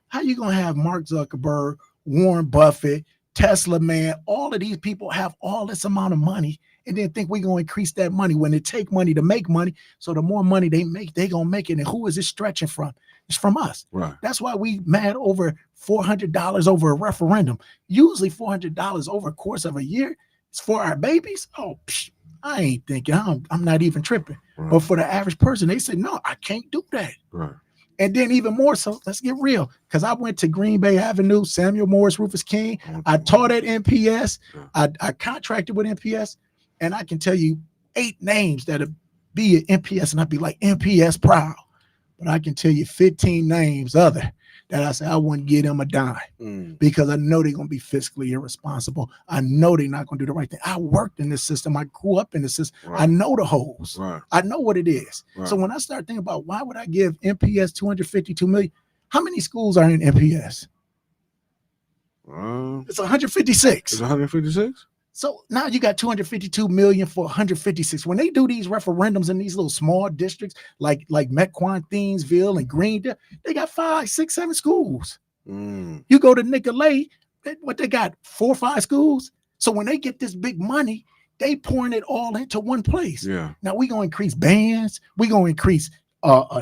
How you gonna have Mark Zuckerberg, Warren Buffett, Tesla man, all of these people have all this amount of money and then think we're gonna increase that money when it take money to make money? So the more money they make, they gonna make it. And who is it stretching from? It's from us. Right. That's why we mad over $400 over a referendum. Usually $400 over a course of a year is for our babies. Oh, I ain't thinking. I'm not even tripping. Right. But for the average person, they say, no, I can't do that. Right. And then even more so, let's get real, because I went to Green Bay Avenue, Samuel Morris, Rufus King. I taught at NPS. I contracted with NPS, and I can tell you 8 names that'll be at NPS, and I'd be like, NPS proud. But I can tell you 15 names other that I said I wouldn't give them a dime because I know they're going to be fiscally irresponsible. I know they're not going to do the right thing. I worked in this system. I grew up in the system. Right. I know the holes. Right. I know what it is. Right. So when I start thinking about why would I give NPS $252 million, how many schools are in NPS? It's 156. It's 156? So now you got 252 million for 156. When they do these referendums in these little small districts like Mequon, Thiensville, and Greendale, they got 5, 6, 7 schools. You go to Nicolay, they got 4 or 5 schools. So when they get this big money, they pouring it all into one place. Yeah. Now we're gonna increase bands, we're gonna increase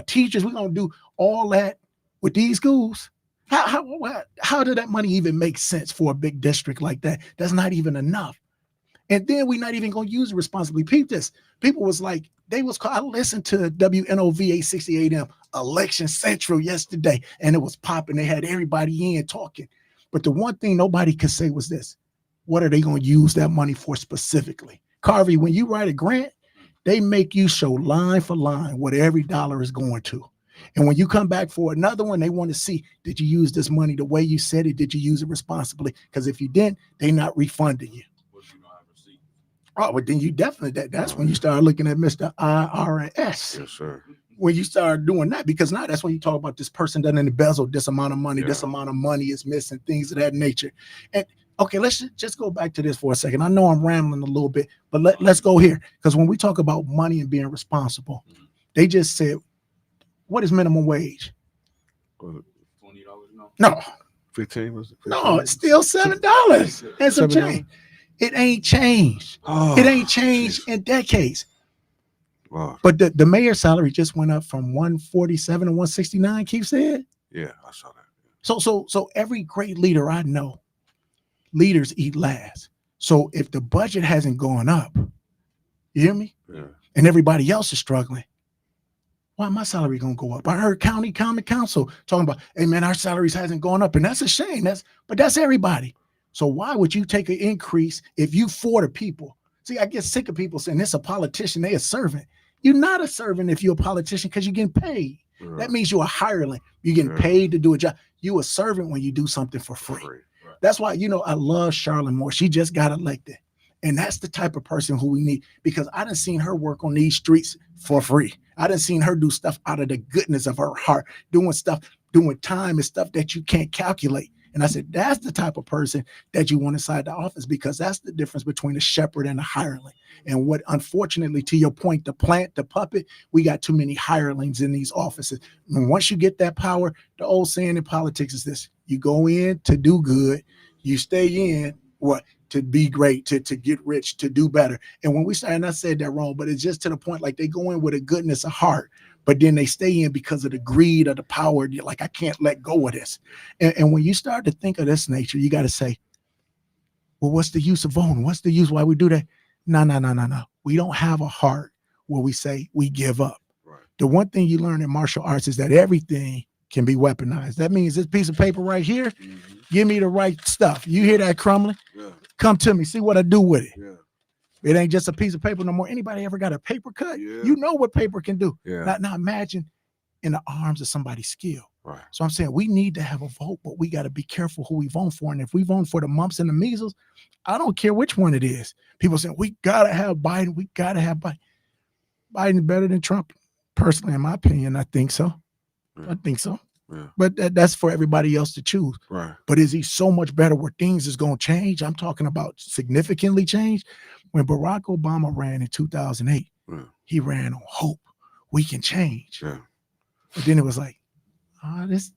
teachers, we're gonna do all that with these schools. How did that money even make sense for a big district like that? That's not even enough. And then we're not even going to use it responsibly. People was like, I listened to WNOV 860 AM Election Central yesterday, and it was popping. They had everybody in talking. But the one thing nobody could say was this: what are they going to use that money for specifically? Carvey, when you write a grant, they make you show line for line what every dollar is going to. And when you come back for another one, they want to see, did you use this money the way you said it? Did you use it responsibly? Because if you didn't, they're not refunding you. Oh, but then you definitely, that's when you start looking at Mr. IRS. Yes, sir. When you start doing that, because now that's when you talk about this person done embezzled this amount of money, this amount of money is missing, things of that nature. And okay, let's just go back to this for a second. I know I'm rambling a little bit, but let's go here. Because when we talk about money and being responsible, they just said, what is minimum wage? $20 No. 15 was it? 15? No, it's still $7 and some change. It ain't changed. It ain't changed in decades. Wow. But the mayor's salary just went up from 147 to 169. Keith said. Yeah, I saw that. So every great leader I know, leaders eat last. So if the budget hasn't gone up, you hear me? Yeah. And everybody else is struggling, why my salary gonna go up? I heard county common council talking about, hey man, our salaries hasn't gone up, and that's a shame. But that's everybody. So why would you take an increase if you for the people? See, I get sick of people saying this a politician, they a servant. You're not a servant if you're a politician because you're getting paid. Yeah. That means you're a hireling. You're getting paid to do a job. You a servant when you do something for free. Right. That's why, I love Charlotte Moore. She just got elected. And that's the type of person who we need, because I done seen her work on these streets for free. I done seen her do stuff out of the goodness of her heart, doing time and stuff that you can't calculate. And I said, that's the type of person that you want inside the office, because that's the difference between a shepherd and a hireling. And what, unfortunately, to your point, the plant, the puppet, we got too many hirelings in these offices. And once you get that power, the old saying in politics is this: you go in to do good, you stay in to be great, to get rich, to do better. And when we start, and I said that wrong, but it's just to the point, like they go in with a goodness of heart, but then they stay in because of the greed of the power. You're like, I can't let go of this. And when you start to think of this nature, you got to say, well, what's the use of voting? What's the use? Why we do that? No. We don't have a heart where we say we give up. Right. The one thing you learn in martial arts is that everything can be weaponized. That means this piece of paper right here, give me the right stuff. You hear that crumbling? Yeah. Come to me, see what I do with it. Yeah. It ain't just a piece of paper no more. Anybody ever got a paper cut? Yeah. You know what paper can do. Yeah. Now imagine in the arms of somebody's skill. Right. So I'm saying we need to have a vote, but we got to be careful who we vote for. And if we vote for the mumps and the measles, I don't care which one it is. People saying we got to have Biden. We got to have Biden. Biden's better than Trump. Personally, in my opinion, I think so. Yeah. I think so. Yeah. But that's for everybody else to choose. Right. But is he so much better where things is going to change? I'm talking about significantly change. When Barack Obama ran in 2008, he ran on hope. We can change. Yeah. But then it was like, this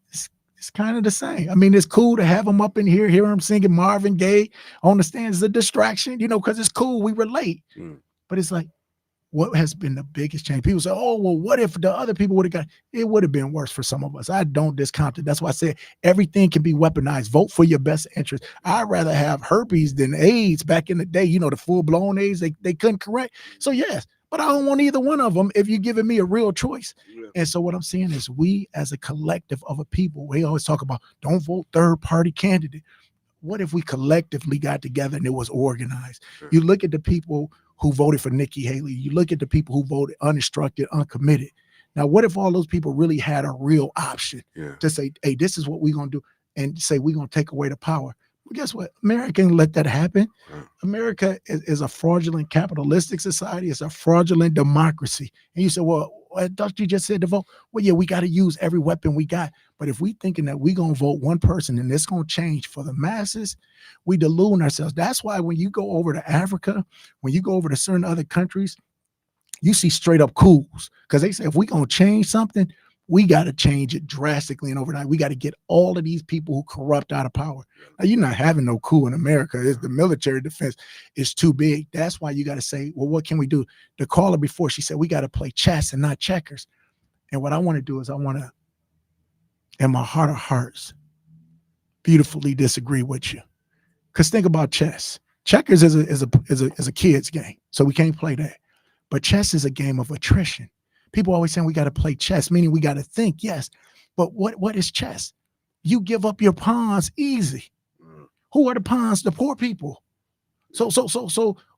it's kind of the same. I mean, it's cool to have him up in here, hear him singing Marvin Gaye on the stands, a distraction, because it's cool. We relate. But it's like, what has been the biggest change? People say, oh, well, what if the other people would have got it? Would have been worse for some of us. I don't discount it. That's why I said everything can be weaponized. Vote for your best interest. I'd rather have herpes than AIDS back in the day. The full-blown AIDS they couldn't correct. So, yes, but I don't want either one of them if you're giving me a real choice. Yeah. And so what I'm saying is we as a collective of a people, we always talk about don't vote third-party candidate. What if we collectively got together and it was organized? Sure. You look at the people who voted for Nikki Haley. You look at the people who voted uninstructed, uncommitted. Now, what if all those people really had a real option to say, hey, this is what we're going to do, and say we're going to take away the power? Well, guess what? America can let that happen. America is a fraudulent capitalistic society. It's a fraudulent democracy. And you say, well, Dusty just said to vote. Well, yeah, we got to use every weapon we got. But if we thinking that we going to vote one person and it's going to change for the masses, we delude ourselves. That's why when you go over to Africa, when you go over to certain other countries, you see straight up coups, because they say if we going to change something, we got to change it drastically and overnight. We got to get all of these people who corrupt out of power. Now, you're not having no coup in America. It's the military defense is too big. That's why you got to say, well, what can we do? The caller before, she said, we got to play chess and not checkers. And what I want to do is I want to, in my heart of hearts, beautifully disagree with you. Because think about chess. Checkers is a kid's game, so we can't play that. But chess is a game of attrition. People always saying we got to play chess, meaning we got to think, yes. But what is chess? You give up your pawns easy. Who are the pawns? The poor people. So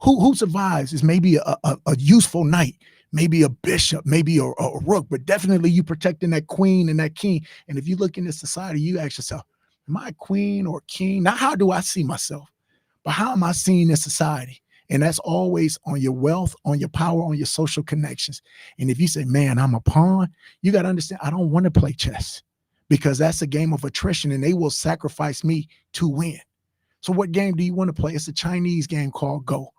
who survives is maybe a useful knight, maybe a bishop, maybe a rook, but definitely you protecting that queen and that king. And if you look in this society, you ask yourself, am I a queen or king? Not how do I see myself, but how am I seeing this society? And that's always on your wealth, on your power, on your social connections. And if you say, man, I'm a pawn, you got to understand, I don't want to play chess because that's a game of attrition and they will sacrifice me to win. So what game do you want to play? It's a Chinese game called Go.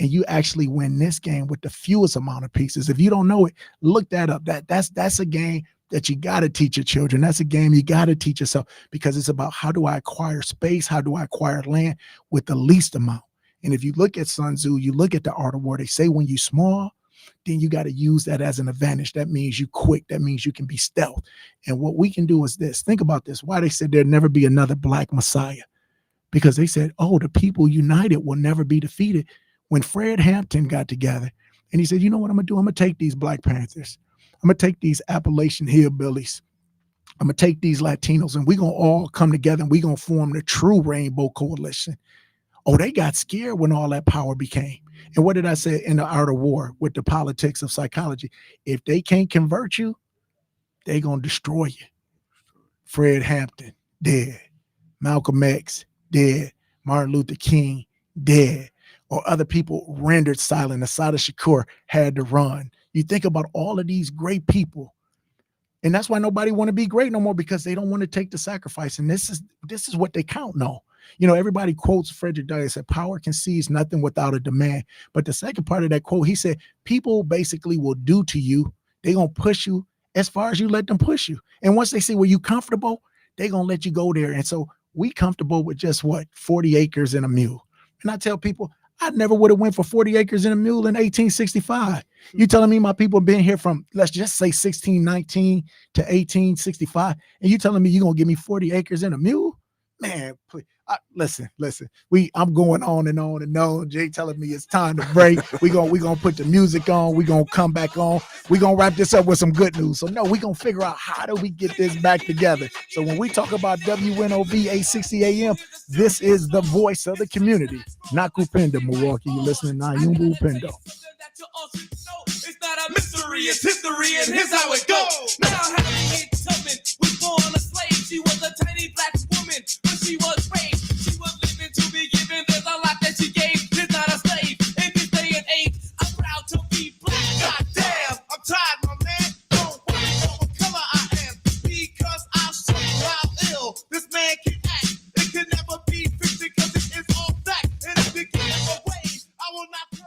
And you actually win this game with the fewest amount of pieces. If you don't know it, look that up. That's a game that you got to teach your children. That's a game you got to teach yourself because it's about how do I acquire space? How do I acquire land with the least amount? And if you look at Sun Tzu, you look at the art of war, they say when you're small, then you got to use that as an advantage. That means you quick. That means you can be stealth. And what we can do is this. Think about this. Why they said there'd never be another black messiah. Because they said, oh, the people united will never be defeated. When Fred Hampton got together and he said, you know what I'm going to do? I'm going to take these Black Panthers. I'm going to take these Appalachian hillbillies. I'm going to take these Latinos and we're going to all come together and we're going to form the true Rainbow Coalition. Oh, they got scared when all that power became. And what did I say in the art of war with the politics of psychology? If they can't convert you, they're going to destroy you. Fred Hampton, dead. Malcolm X, dead. Martin Luther King, dead. Or other people rendered silent. Assata Shakur had to run. You think about all of these great people. And that's why nobody want to be great no more because they don't want to take the sacrifice. And this is what they count on. You know, everybody quotes Frederick Douglass said, power concedes nothing without a demand. But the second part of that quote, he said, people basically will do to you. They're going to push you as far as you let them push you. And once they say, well, you comfortable, they're going to let you go there. And so we comfortable with just what? 40 acres and a mule. And I tell people, I never would have went for 40 acres and a mule in 1865. You telling me my people been here from, let's just say 1619 to 1865. And you telling me you're going to give me 40 acres and a mule? Man, please. Listen. I'm going on and on and on. Jay telling me it's time to break. we gonna put the music on. We gonna come back on. We gonna wrap this up with some good news. So no, we gonna figure out how do we get this back together. So when we talk about WNOV 860 AM, this is the voice of the community. Nyumba Upendo, Milwaukee. You're listening to Nyumba Upendo. It's not a mystery, it's history, and here's how it goes. Now Harriet Tubman was born a slave. She was a tiny black woman when she was raised. She was living to be given. There's a lot that she gave. She's not a slave in this day and age. I'm proud to be black. God damn, I'm tired, my man. Don't worry about what color I am, because I'll show you how ill this man can act. It can never be fixed because it is all fact. And if you give it away, I will not push back.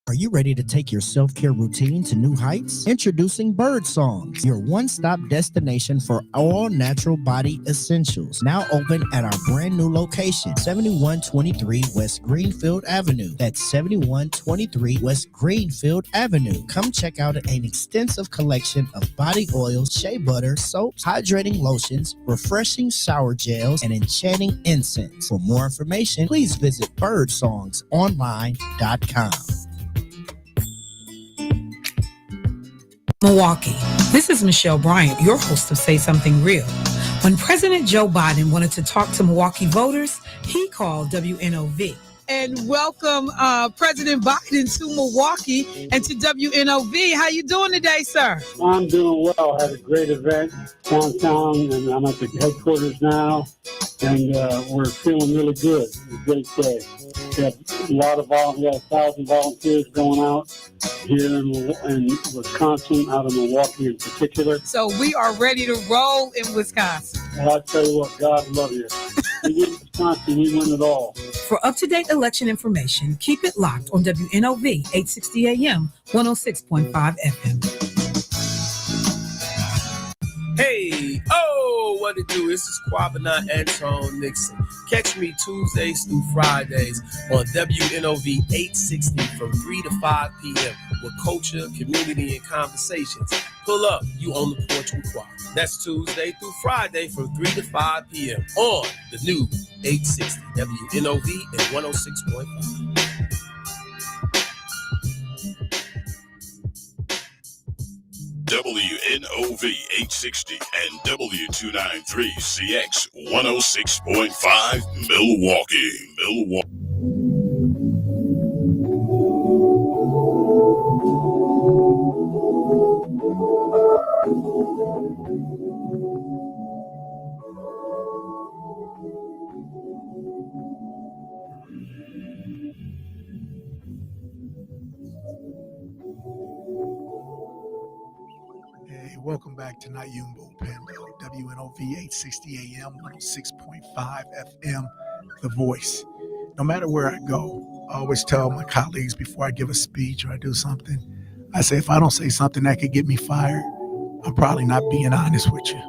Are you ready to take your self-care routine to new heights? Introducing Bird Songs, your one-stop destination for all natural body essentials. Now open at our brand new location, 7123 West Greenfield Avenue. That's 7123 West Greenfield Avenue. Come check out an extensive collection of body oils, shea butter, soaps, hydrating lotions, refreshing shower gels, and enchanting incense. For more information, please visit birdsongsonline.com. Milwaukee. This is Michelle Bryant, your host of Say Something Real. When President Joe Biden wanted to talk to Milwaukee voters, he called WNOV. And welcome President Biden to Milwaukee and to WNOV. How you doing today, sir? I'm doing well. Had a great event downtown, and I'm at the headquarters now, and we're feeling really good. It's a great day. We have a lot of we have 1,000 volunteers going out here in Wisconsin, out of Milwaukee in particular. So we are ready to roll in Wisconsin. Well, I tell you what, God love you. We win Wisconsin, we win it all. For up-to-date election information, keep it locked on WNOV 860 AM, 106.5 FM. Hey, oh, what it do? This is Kwabena Anton Nixon. Catch me Tuesdays through Fridays on WNOV 860 from 3 to 5 p.m. with culture, community, and conversations. Pull up, you on the porch with Kwab. That's Tuesday through Friday from 3 to 5 p.m. on the new 860 WNOV and 106.5. WNOV 860 and W293CX 106.5 Milwaukee. Welcome back to Nyumba Upendo, WNOV 860 AM, 106.5 FM, The Voice. No matter where I go, I always tell my colleagues before I give a speech or I do something, I say, if I don't say something that could get me fired, I'm probably not being honest with you.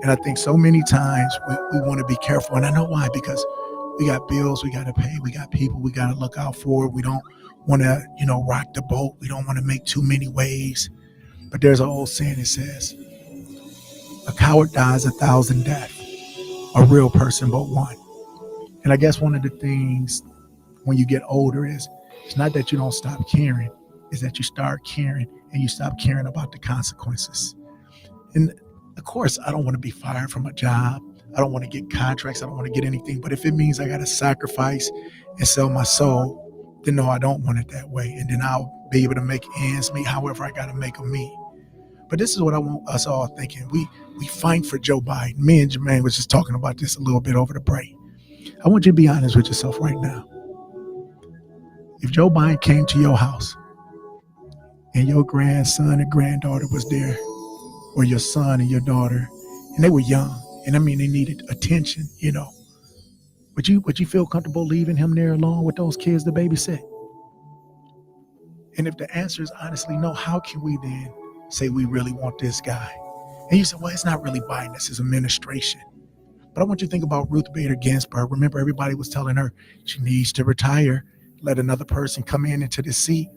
And I think so many times we want to be careful. And I know why, because we got bills we got to pay. We got people we got to look out for. We don't want to, rock the boat. We don't want to make too many waves. But there's an old saying that says, a coward dies 1,000 deaths, a real person but one. And I guess one of the things when you get older is, it's not that you don't stop caring, is that you start caring and you stop caring about the consequences. And of course, I don't want to be fired from a job. I don't want to get contracts. I don't want to get anything. But if it means I got to sacrifice and sell my soul, then no, I don't want it that way. And then I'll be able to make ends meet however I got to make them meet. But this is what I want us all thinking. We fight for Joe Biden. Me and Jermaine was just talking about this a little bit over the break. I want you to be honest with yourself right now. If Joe Biden came to your house and your grandson and granddaughter was there, or your son and your daughter, and they were young, and I mean they needed attention, would you feel comfortable leaving him there alone with those kids to babysit? And if the answer is honestly no, how can we then say we really want this guy? And you say, well, it's not really Biden, it's his administration. But I want you to think about Ruth Bader Ginsburg. Remember, everybody was telling her she needs to retire, let another person come into the seat.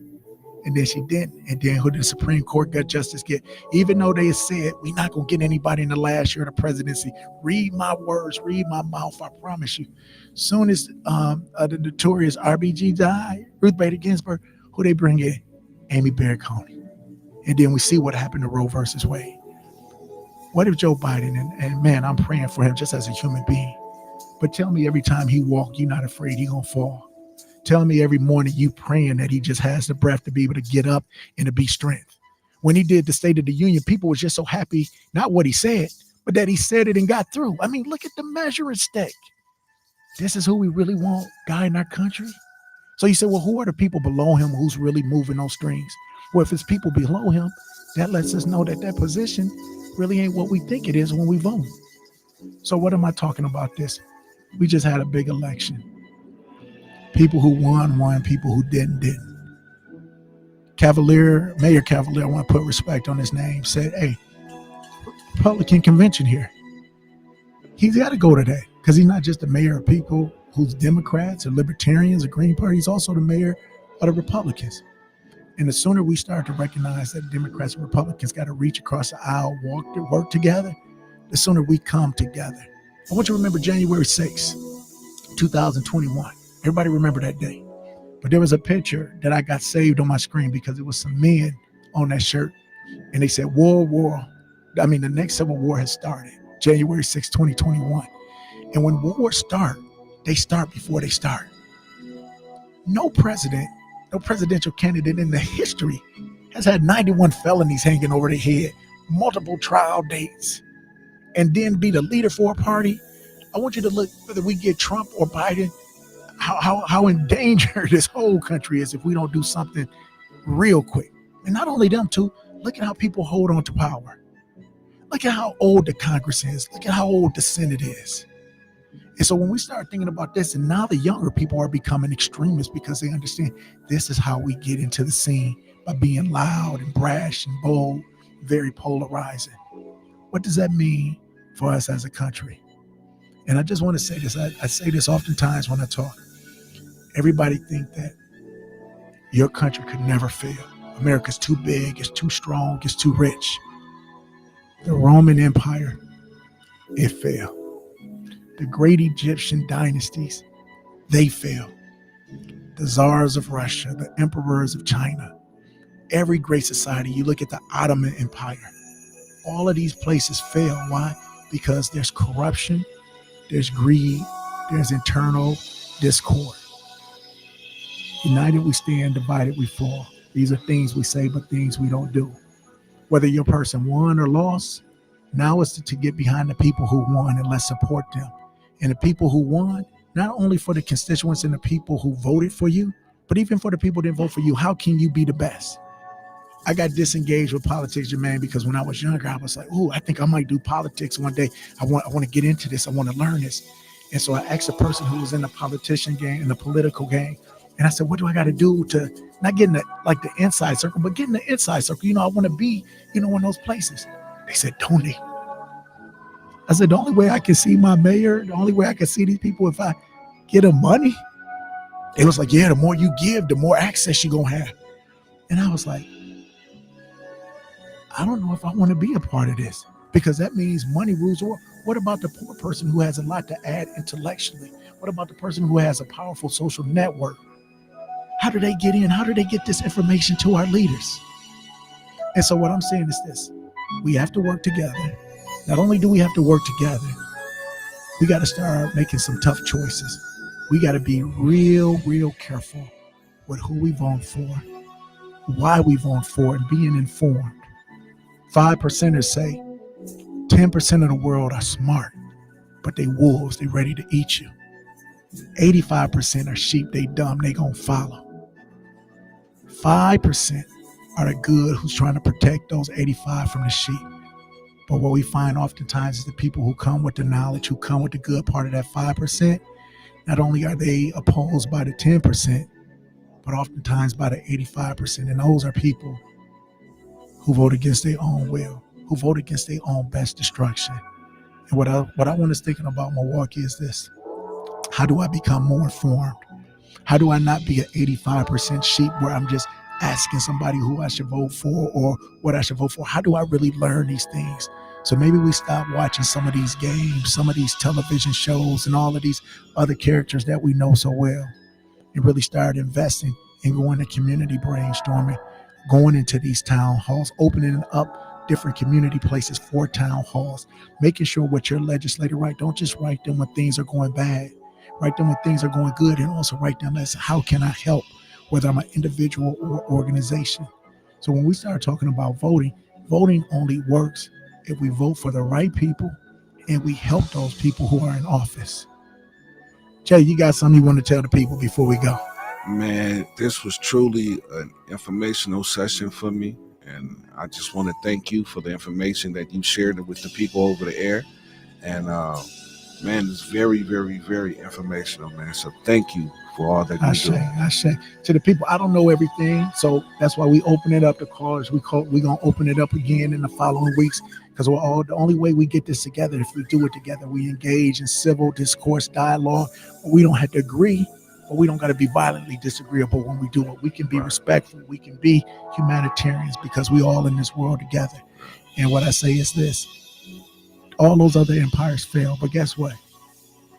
And then she didn't. And then who did the Supreme Court gut justice get? Even though they said, we're not going to get anybody in the last year of the presidency. Read my words, read my mouth, I promise you. Soon as the notorious RBG died, Ruth Bader Ginsburg, who they bring in? Amy Baird Coney. And then we see what happened to Roe versus Wade. What if Joe Biden, and man, I'm praying for him just as a human being. But tell me every time he walk, you're not afraid he going to fall. Tell me every morning you praying that he just has the breath to be able to get up and to be strength. When he did the State of the Union, people were just so happy, not what he said, but that he said it and got through. I mean, look at the measuring stick. This is who we really want guiding our country. So you say, well, who are the people below him who's really moving those strings? Well, if it's people below him, that lets us know that that position really ain't what we think it is when we vote. So what am I talking about this? We just had a big election. People who won, people who didn't. Mayor Cavalier, I want to put respect on his name, said, hey, Republican convention here. He's got to go to that because he's not just the mayor of people who's Democrats or Libertarians or Green Party. He's also the mayor of the Republicans. And the sooner we start to recognize that Democrats and Republicans got to reach across the aisle, work together, the sooner we come together. I want you to remember January 6th, 2021. Everybody remember that day. But there was a picture that I got saved on my screen because it was some men on that shirt. And they said, the next Civil War has started, January 6, 2021. And when wars start, they start before they start. No presidential candidate in the history has had 91 felonies hanging over their head, multiple trial dates. and then be the leader for a party. I want you to look, whether we get Trump or Biden, how in danger this whole country is if we don't do something real quick. And not only them two, look at how people hold on to power. Look at how old the Congress is. Look at how old the Senate is. And so when we start thinking about this, and now the younger people are becoming extremists because they understand this is how we get into the scene, by being loud and brash and bold, very polarizing. What does that mean for us as a country? And I just want to say this. I say this oftentimes when I talk. Everybody think that your country could never fail. America's too big, it's too strong, it's too rich. The Roman Empire, it failed. The great Egyptian dynasties, they failed. The czars of Russia, the emperors of China, every great society, you look at the Ottoman Empire, all of these places fail. Why? Because there's corruption, there's greed, there's internal discord. United we stand, divided we fall. These are things we say, but things we don't do. Whether your person won or lost, now it's to get behind the people who won and let's support them. And the people who won, not only for the constituents and the people who voted for you, but even for the people who didn't vote for you, how can you be the best? I got disengaged with politics, Jermaine, because when I was younger, I was like, "Ooh, I think I might do politics one day. I want to get into this. I want to learn this." And so I asked a person who was in the politician game, in the political game, and I said, "What do I got to do to not get in the inside circle, but get in the inside circle? I want to be, in those places." They said, "Donate." I said, "The only way I can see my mayor, the only way I can see these people, if I get them money." It was like, "Yeah, the more you give, the more access you're gonna have." And I was like, I don't know if I want to be a part of this, because that means money rules. Or what about the poor person who has a lot to add intellectually? What about the person who has a powerful social network? How do they get in? How do they get this information to our leaders? And so what I'm saying is this: we have to work together. Not only do we have to work together, we got to start making some tough choices. We got to be real careful with who we vote for, why we vote for, and being informed. 5%ers say 10% of the world are smart, but they wolves, they ready to eat you. 85% are sheep, they dumb, they gonna follow. 5% are the good who's trying to protect those 85 from the sheep. But what we find oftentimes is the people who come with the knowledge, who come with the good part of that 5%, not only are they opposed by the 10%, but oftentimes by the 85%. And those are people who vote against their own will, who vote against their own best destruction. And what I want us thinking about Milwaukee is this: how do I become more informed? How do I not be an 85% sheep where I'm just asking somebody who I should vote for or what I should vote for? How do I really learn these things? So maybe we stop watching some of these games, some of these television shows, and all of these other characters that we know so well, and really start investing in going to community brainstorming, going into these town halls, opening up different community places for town halls, making sure what your legislator write, don't just write them when things are going bad. Write them when things are going good, and also write them as how can I help, whether I'm an individual or organization. So when we start talking about voting only works if we vote for the right people and we help those people who are in office. Jay, you got something you want to tell the people before we go? Man, this was truly an informational session for me, and I just want to thank you for the information that you shared with the people over the air. And man, it's very informational, man. So thank you for all that you do. Ashe. To the people, I don't know everything, so that's why we open it up to callers. We're gonna open it up again in the following weeks, because the only way we get this together, if we do it together, we engage in civil discourse, dialogue. We don't have to agree, but we don't got to be violently disagreeable when we do it. We can be respectful. We can be humanitarians, because we all in this world together. And what I say is this: all those other empires failed, but guess what?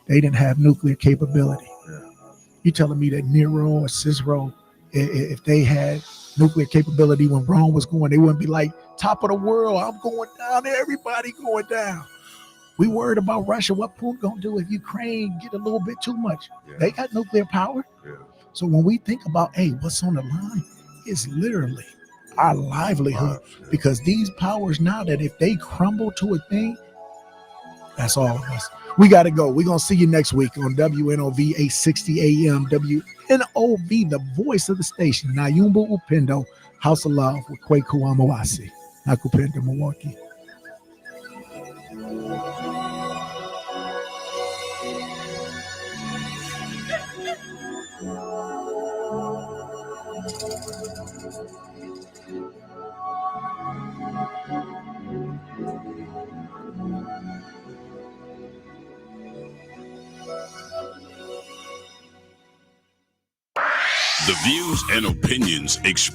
They didn't have nuclear capability. You telling me that Nero or Cicero, if they had nuclear capability when Rome was going, they wouldn't be like, top of the world, I'm going down, everybody going down. We worried about Russia, what Putin gonna do if Ukraine get a little bit too much? They got nuclear power. So when we think about, hey, what's on the line, it's literally our livelihood. Because these powers now, that if they crumble to a thing, That's all of us. We got to go. We're going to see you next week on WNOV 860 AM. WNOV, the voice of the station. Nyumba Upendo, House of Love with Kwaku Amawasi. Nakupenda, Milwaukee. The views and opinions expressed